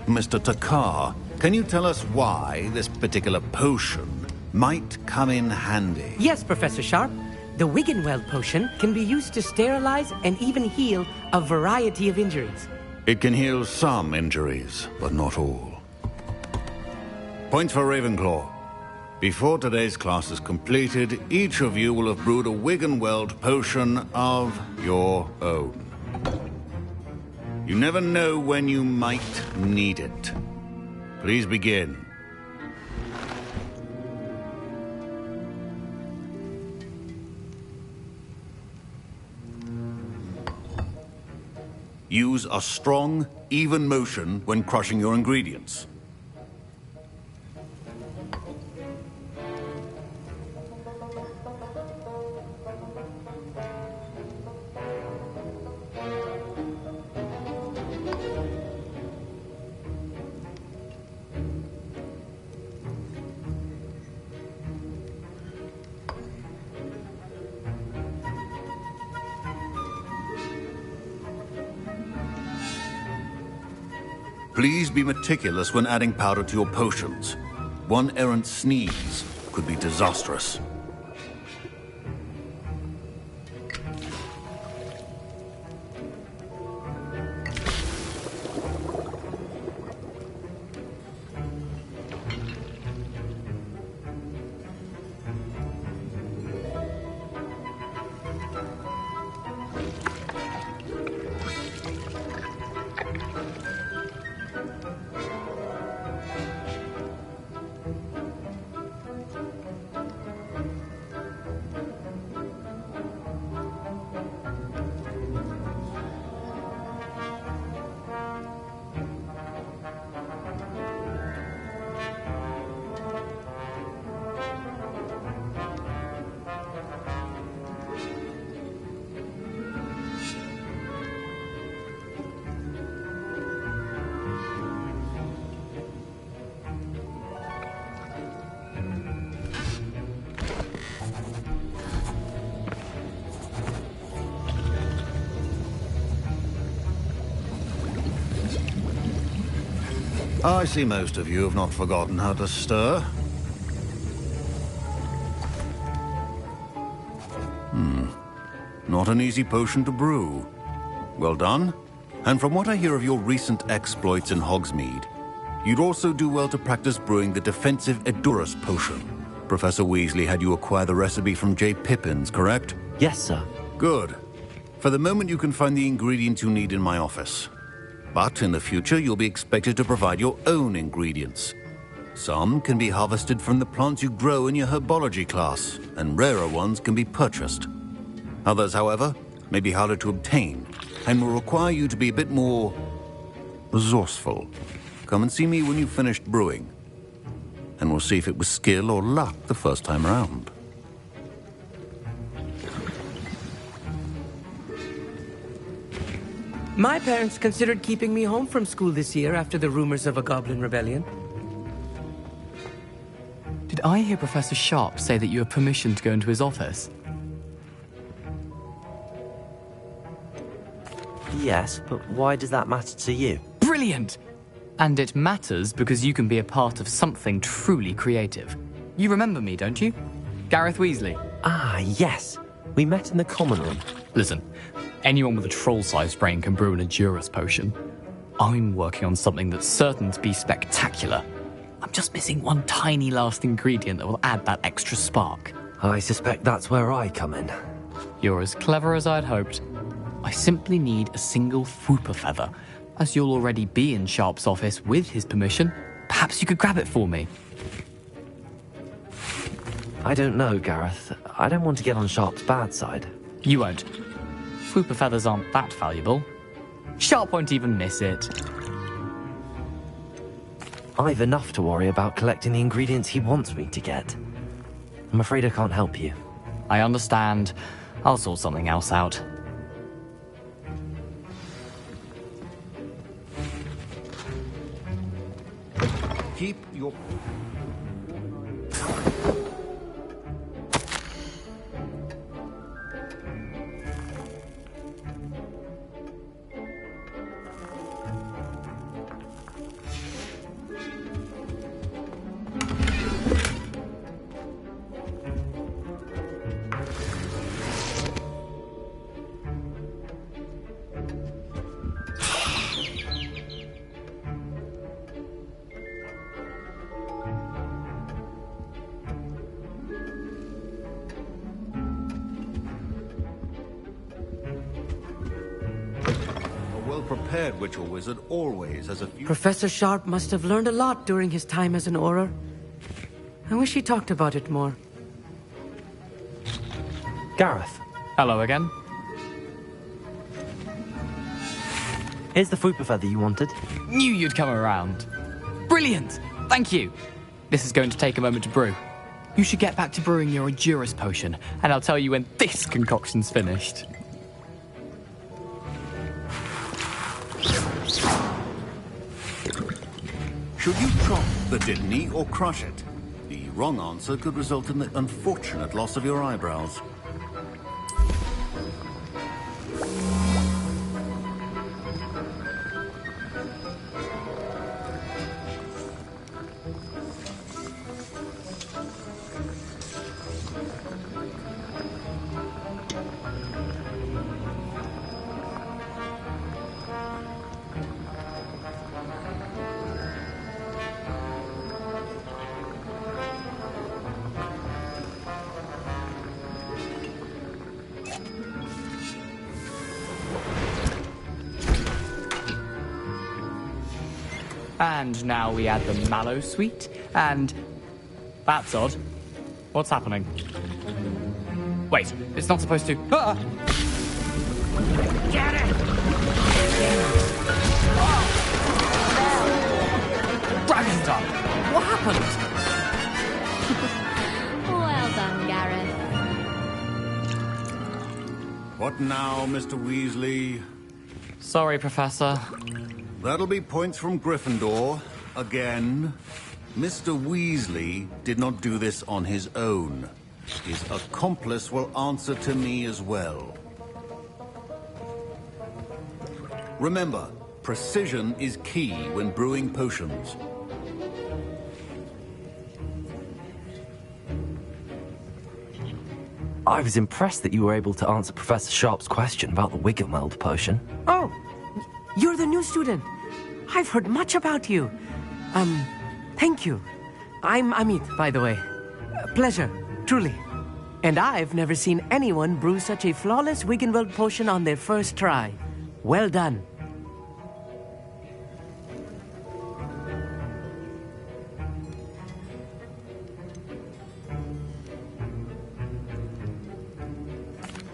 Mr. Takar, can you tell us why this particular potion might come in handy? Yes, Professor Sharp. The Wigan-Weld potion can be used to sterilize and even heal a variety of injuries. It can heal some injuries, but not all. Points for Ravenclaw. Before today's class is completed, each of you will have brewed a Wigan-Weld potion of your own. You never know when you might need it. Please begin. Use a strong, even motion when crushing your ingredients. Please be meticulous when adding powder to your potions. One errant sneeze could be disastrous. I see most of you have not forgotten how to stir. Not an easy potion to brew. Well done. And from what I hear of your recent exploits in Hogsmeade, you'd also do well to practice brewing the defensive Edurus potion. Professor Weasley had you acquire the recipe from J. Pippins, correct? Yes, sir. Good. For the moment, you can find the ingredients you need in my office. But in the future, you'll be expected to provide your own ingredients. Some can be harvested from the plants you grow in your herbology class, and rarer ones can be purchased. Others, however, may be harder to obtain, and will require you to be a bit more resourceful. Come and see me when you've finished brewing, and we'll see if it was skill or luck the first time around. My parents considered keeping me home from school this year after the rumors of a goblin rebellion. Did I hear Professor Sharp say that you have permission to go into his office? Yes, but why does that matter to you? Brilliant! And it matters because you can be a part of something truly creative. You remember me, don't you? Gareth Weasley. Ah, yes. We met in the common room. Listen, anyone with a troll-sized brain can brew an Edurus potion. I'm working on something that's certain to be spectacular. I'm just missing one tiny last ingredient that will add that extra spark. I suspect that's where I come in. You're as clever as I'd hoped. I simply need a single Fwooper feather. As you'll already be in Sharp's office with his permission, perhaps you could grab it for me. I don't know, Gareth. I don't want to get on Sharp's bad side. You won't. Fwooper feathers aren't that valuable. Sharp won't even miss it. I've enough to worry about collecting the ingredients he wants me to get. I'm afraid I can't help you. I understand. I'll sort something else out. Keep your... prepared witch or wizard always has a few... Professor Sharp must have learned a lot during his time as an Auror. I wish he talked about it more. Gareth. Hello again. Here's the Fwooper feather you wanted. Knew you'd come around. Brilliant! Thank you. This is going to take a moment to brew. You should get back to brewing your Edurus potion, and I'll tell you when this concoction's finished. Should you chop the Didney or crush it? The wrong answer could result in the unfortunate loss of your eyebrows. And now we add the mallow sweet, and... That's odd. What's happening? Wait, it's not supposed to... Ah! Get it! Dragon's up! What happened? Well done, Gareth. What now, Mr. Weasley? Sorry, Professor. That'll be points from Gryffindor. Again. Mr. Weasley did not do this on his own. His accomplice will answer to me as well. Remember, precision is key when brewing potions. I was impressed that you were able to answer Professor Sharp's question about the Wiggenweld potion. Oh, you're the new student. I've heard much about you. Thank you. I'm Amit, by the way. Pleasure, truly. And I've never seen anyone brew such a flawless Wiggenweld potion on their first try. Well done.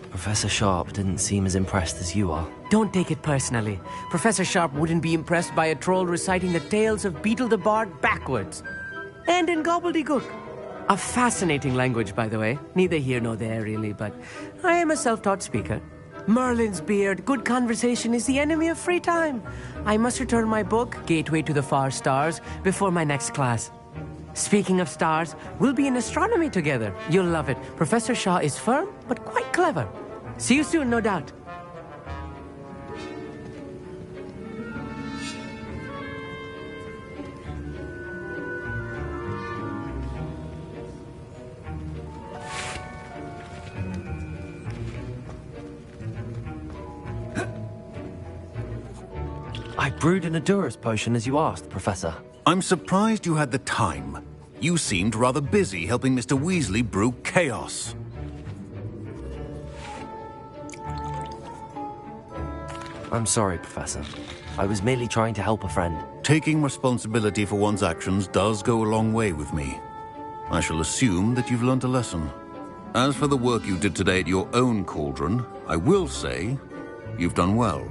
Professor Sharp didn't seem as impressed as you are. Don't take it personally. Professor Sharp wouldn't be impressed by a troll reciting the tales of Beetle the Bard backwards. And in gobbledygook. A fascinating language, by the way. Neither here nor there, really, but I am a self-taught speaker. Merlin's beard, good conversation is the enemy of free time. I must return my book, Gateway to the Far Stars, before my next class. Speaking of stars, we'll be in astronomy together. You'll love it. Professor Shaw is firm, but quite clever. See you soon, no doubt. I brewed an Adurus potion as you asked, Professor. I'm surprised you had the time. You seemed rather busy helping Mr. Weasley brew chaos. I'm sorry, Professor. I was merely trying to help a friend. Taking responsibility for one's actions does go a long way with me. I shall assume that you've learnt a lesson. As for the work you did today at your own cauldron, I will say you've done well.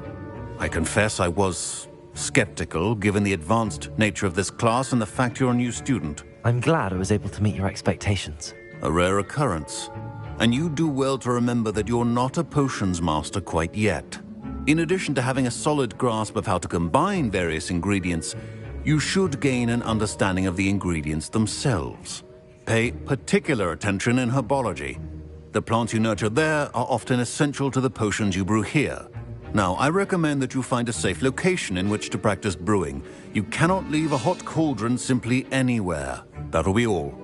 I confess I was skeptical, given the advanced nature of this class and the fact you're a new student. I'm glad I was able to meet your expectations. A rare occurrence. And you do well to remember that you're not a potions master quite yet. In addition to having a solid grasp of how to combine various ingredients, you should gain an understanding of the ingredients themselves. Pay particular attention in herbology. The plants you nurture there are often essential to the potions you brew here. Now, I recommend that you find a safe location in which to practice brewing. You cannot leave a hot cauldron simply anywhere. That'll be all.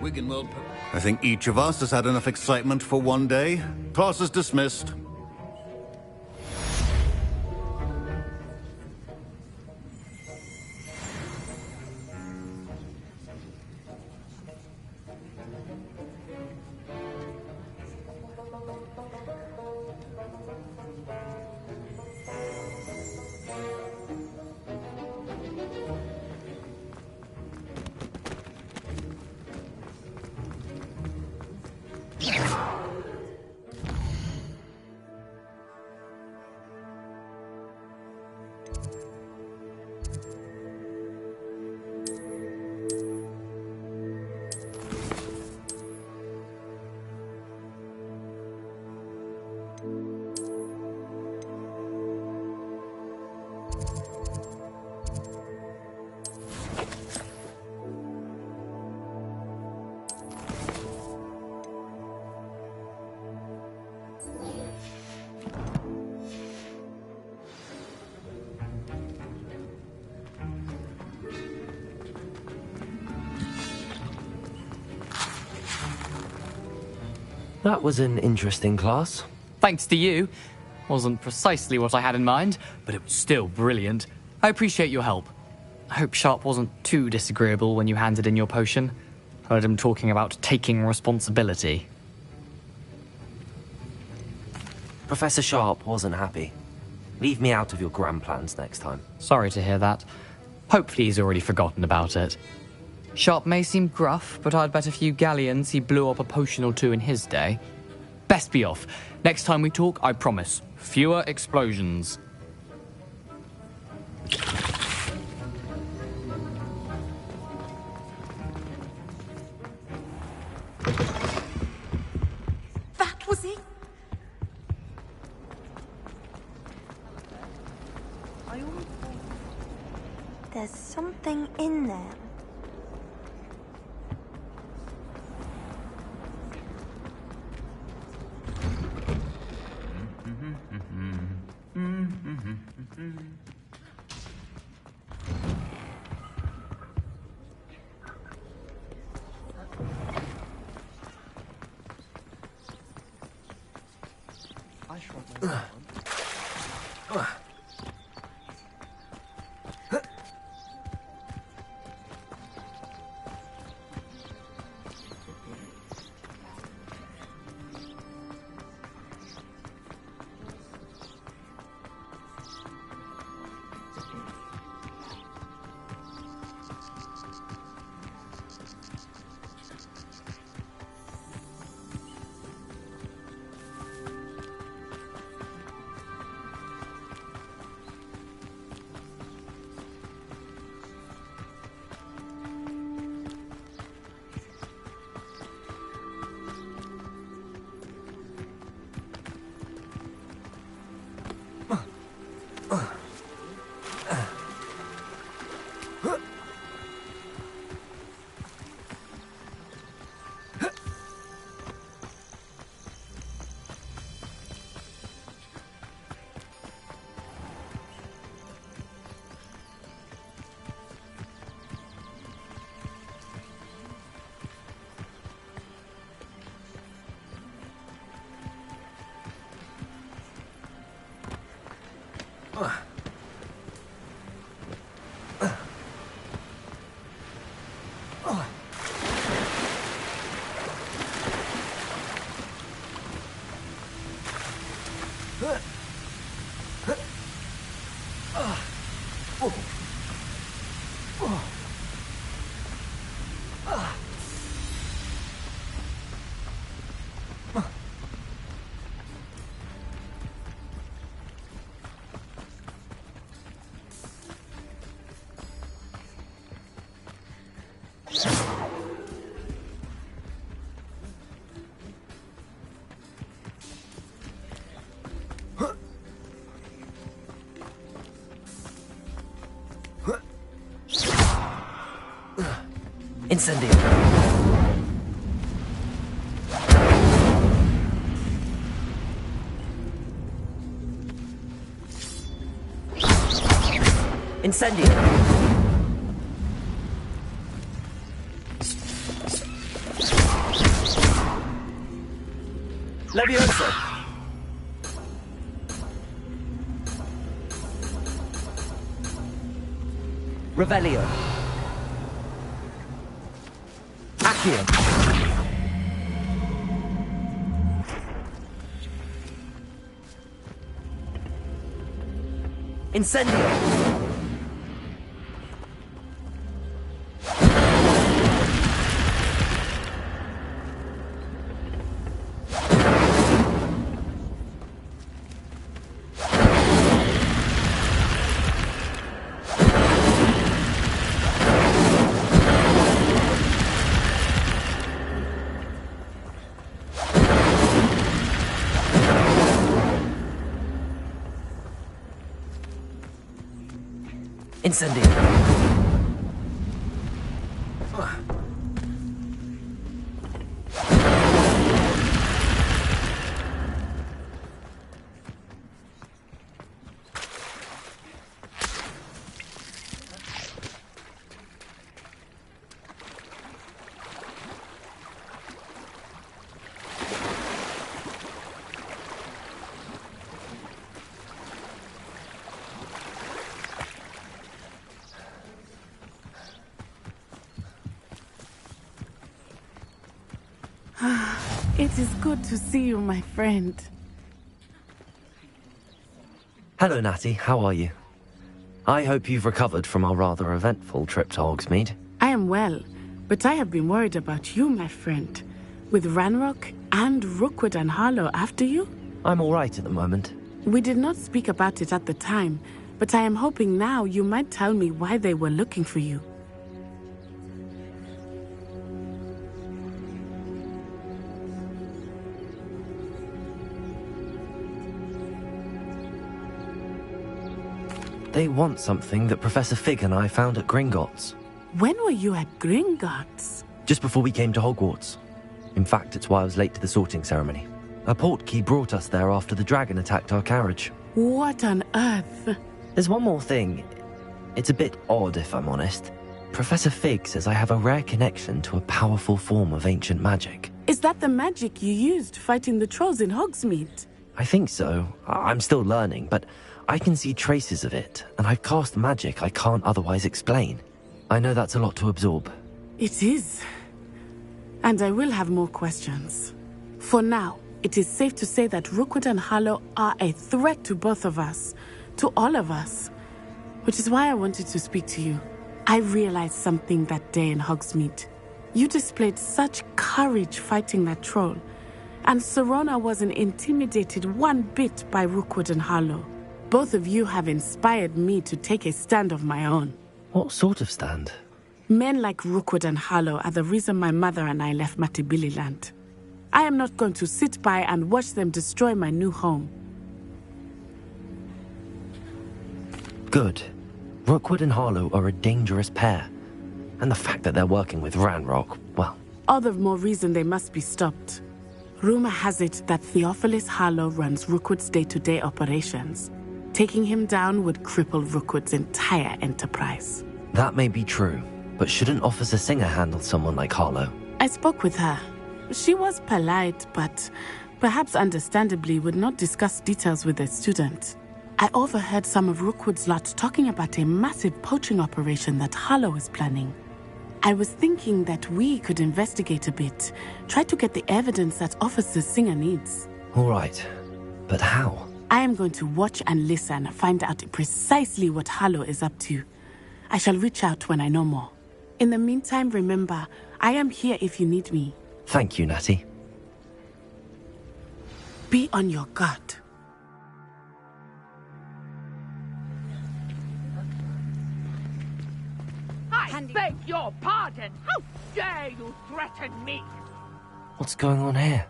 Wiggenweld. I think each of us has had enough excitement for one day. Class is dismissed. That was an interesting class. Thanks to you. Wasn't precisely what I had in mind, but it was still brilliant. I appreciate your help. I hope Sharp wasn't too disagreeable when you handed in your potion. Heard him talking about taking responsibility. Professor Sharp wasn't happy. Leave me out of your grand plans next time. Sorry to hear that. Hopefully he's already forgotten about it. Sharp may seem gruff, but I'd bet a few galleons he blew up a potion or two in his day. Best be off. Next time we talk, I promise, fewer explosions. That was it? There's something in there. I shrug my Incendio. Incendio. Leviosa. Revelio. Accio. Incendio. Incendio. It is good to see you, my friend. Hello, Natty. How are you? I hope you've recovered from our rather eventful trip to Hogsmeade. I am well, but I have been worried about you, my friend. With Ranrock and Rookwood and Harlow after you? I'm all right at the moment. We did not speak about it at the time, but I am hoping now you might tell me why they were looking for you. They want something that Professor Fig and I found at Gringotts. When were you at Gringotts? Just before we came to Hogwarts. In fact, it's why I was late to the sorting ceremony. A portkey brought us there after the dragon attacked our carriage. What on earth? There's one more thing. It's a bit odd, if I'm honest. Professor Fig says I have a rare connection to a powerful form of ancient magic. Is that the magic you used fighting the trolls in Hogsmeade? I think so. I'm still learning, but I can see traces of it, and I've cast magic I can't otherwise explain. I know that's a lot to absorb. It is. And I will have more questions. For now, it is safe to say that Rookwood and Harlow are a threat to both of us. To all of us. Which is why I wanted to speak to you. I realized something that day in Hogsmeade. You displayed such courage fighting that troll. And Serona wasn't intimidated one bit by Rookwood and Harlow. Both of you have inspired me to take a stand of my own. What sort of stand? Men like Rookwood and Harlow are the reason my mother and I left Matibili-land. I am not going to sit by and watch them destroy my new home. Good. Rookwood and Harlow are a dangerous pair. And the fact that they're working with Ranrock, well... All the more reason they must be stopped. Rumor has it that Theophilus Harlow runs Rookwood's day-to-day operations. Taking him down would cripple Rookwood's entire enterprise. That may be true, but shouldn't Officer Singer handle someone like Harlow? I spoke with her. She was polite, but perhaps understandably would not discuss details with a student. I overheard some of Rookwood's lot talking about a massive poaching operation that Harlow is planning. I was thinking that we could investigate a bit, try to get the evidence that Officer Singer needs. All right, but how? I am going to watch and listen, find out precisely what Harlow is up to. I shall reach out when I know more. In the meantime, remember, I am here if you need me. Thank you, Natty. Be on your guard. I beg your pardon. How dare you threaten me? What's going on here?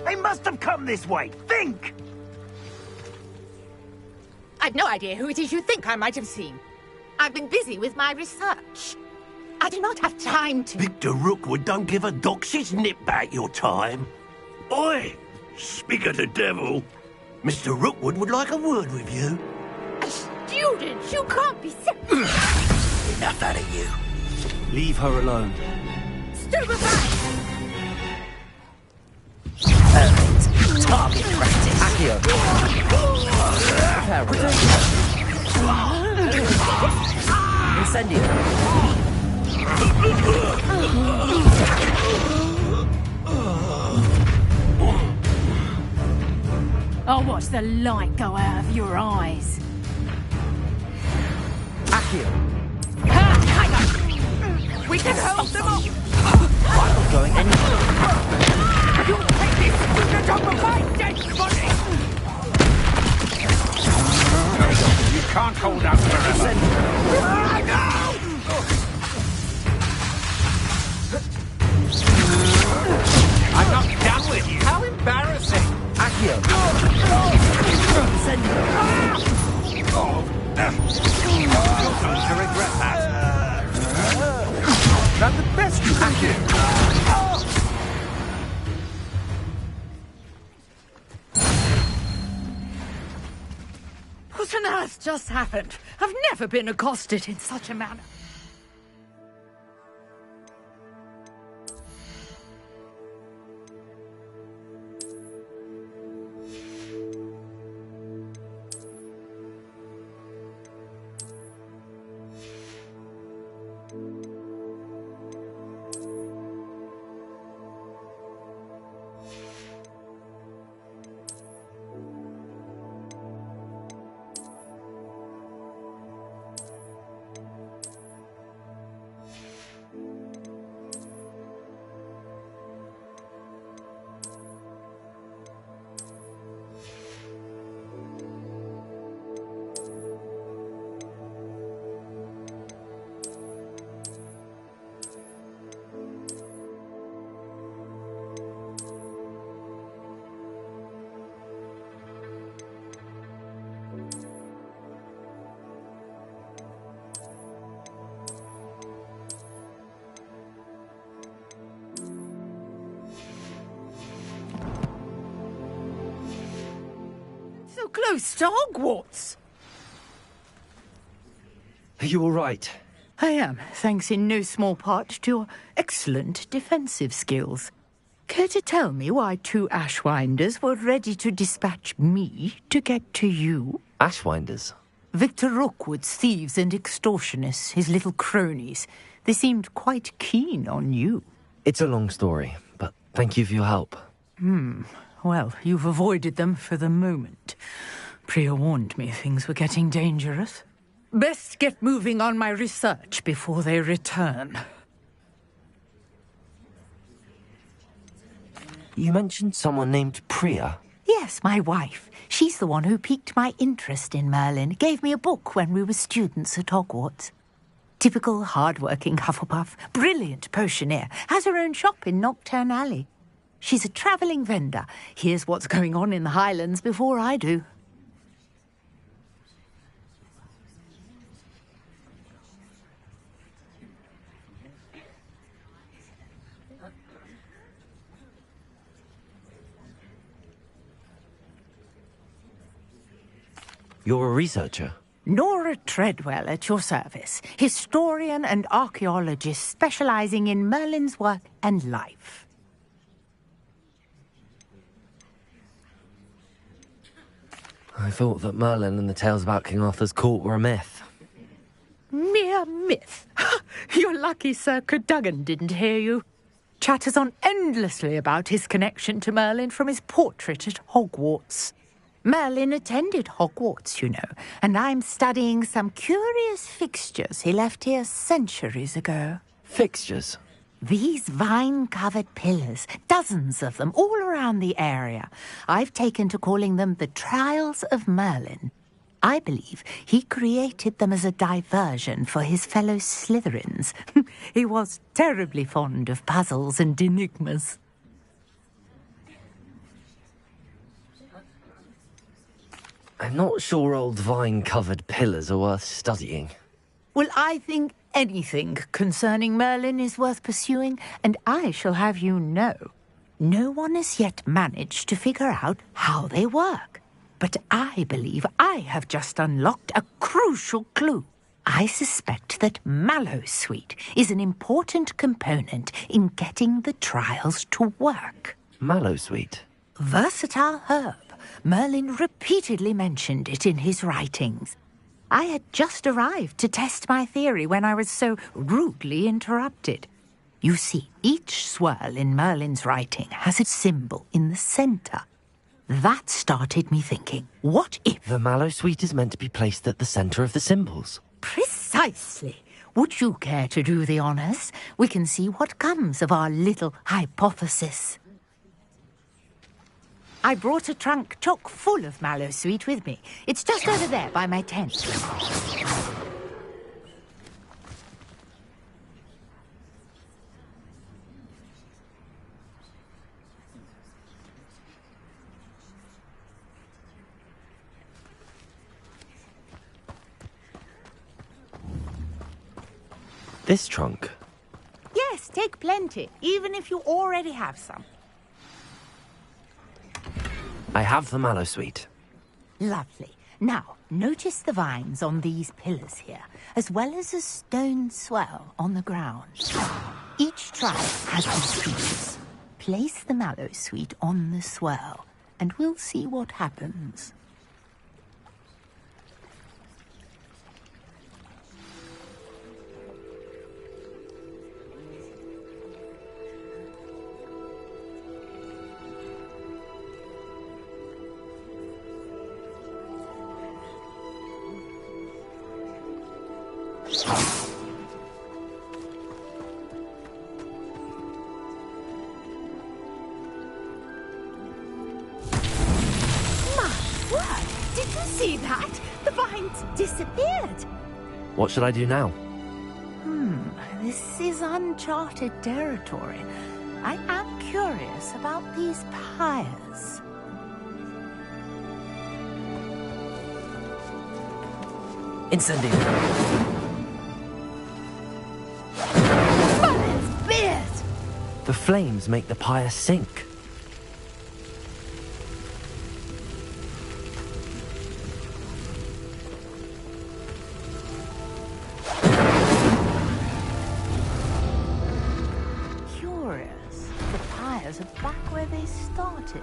They must have come this way. Think! I've no idea who it is you think I might have seen. I've been busy with my research. I do not have time to... Victor Rookwood don't give a doxy's nip back your time. Oi! Speak of the devil. Mr. Rookwood would like a word with you. A student? You can't be so... Enough out of you. Leave her alone. Stupefy! Target practice. Accio. Incendio. I'll watch the light go out of your eyes. Accio. We can hold them off! I'm not going anywhere. You take this student off of my dead body! You can't hold out forever. I'm not done with you. How embarrassing! Accio. You're going to regret that. That's the best you can do. What on earth just happened? I've never been accosted in such a manner. close to Hogwarts. Are you all right? I am, thanks in no small part to your excellent defensive skills. Care to tell me why 2 Ashwinders were ready to dispatch me to get to you? Ashwinders? Victor Rookwood's thieves and extortionists, his little cronies. They seemed quite keen on you. It's a long story, but thank you for your help. Well, you've avoided them for the moment. Priya warned me things were getting dangerous. Best get moving on my research before they return. You mentioned someone named Priya. Yes, my wife. She's the one who piqued my interest in Merlin. Gave me a book when we were students at Hogwarts. Typical hard-working Hufflepuff. Brilliant potioneer. Has her own shop in Nocturne Alley. She's a travelling vendor. Hears what's going on in the Highlands before I do. You're a researcher? Nora Treadwell at your service. Historian and archaeologist specialising in Merlin's work and life. I thought that Merlin and the tales about King Arthur's court were a myth. Mere myth. You're lucky Sir Cadogan didn't hear you. Chatters on endlessly about his connection to Merlin from his portrait at Hogwarts. Merlin attended Hogwarts, you know, and I'm studying some curious fixtures he left here centuries ago. Fixtures? These vine-covered pillars, dozens of them, all around the area. I've taken to calling them the Trials of Merlin. I believe he created them as a diversion for his fellow Slytherins. He was terribly fond of puzzles and enigmas. I'm not sure old vine-covered pillars are worth studying. Well, I think anything concerning Merlin is worth pursuing, and I shall have you know, no one has yet managed to figure out how they work. But I believe I have just unlocked a crucial clue. I suspect that Mallowsweet is an important component in getting the trials to work. Mallowsweet? Versatile herb. Merlin repeatedly mentioned it in his writings. I had just arrived to test my theory when I was so rudely interrupted. You see, each swirl in Merlin's writing has a symbol in the centre. That started me thinking, what if... The Mallowsweet is meant to be placed at the centre of the symbols. Precisely. Would you care to do the honours? We can see what comes of our little hypothesis. I brought a trunk chock full of Mallowsweet with me. It's just over there by my tent. This trunk? Yes, take plenty, even if you already have some. I have the Mallowsweet. Lovely. Now, notice the vines on these pillars here, as well as a stone swell on the ground. Each tribe has these features. Place the Mallowsweet on the swell, and we'll see what happens. See that? The vines disappeared. What should I do now? This is uncharted territory. I am curious about these pyres. Incendio. Merlin's beard! The flames make the pyre sink. started.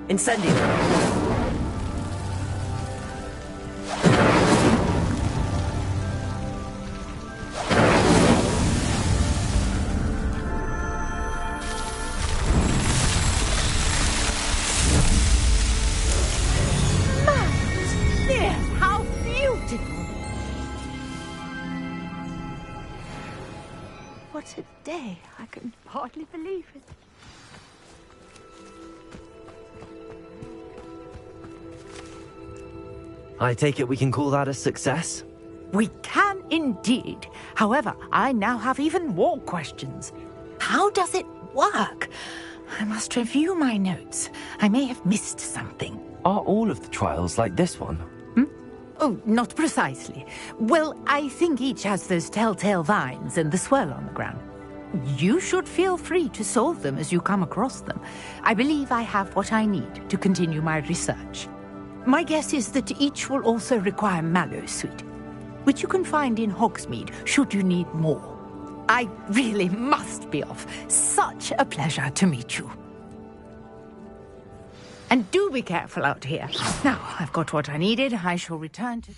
Incendio! How beautiful! What a day. I can hardly believe it. I take it we can call that a success? We can indeed. However, I now have even more questions. How does it work? I must review my notes. I may have missed something. Are all of the trials like this one? Oh, not precisely. Well, I think each has those telltale vines and the swirl on the ground. You should feel free to solve them as you come across them. I believe I have what I need to continue my research. My guess is that each will also require mallow sweet, which you can find in Hogsmeade should you need more. I really must be off. Such a pleasure to meet you. And do be careful out here. Now, I've got what I needed. I shall return to...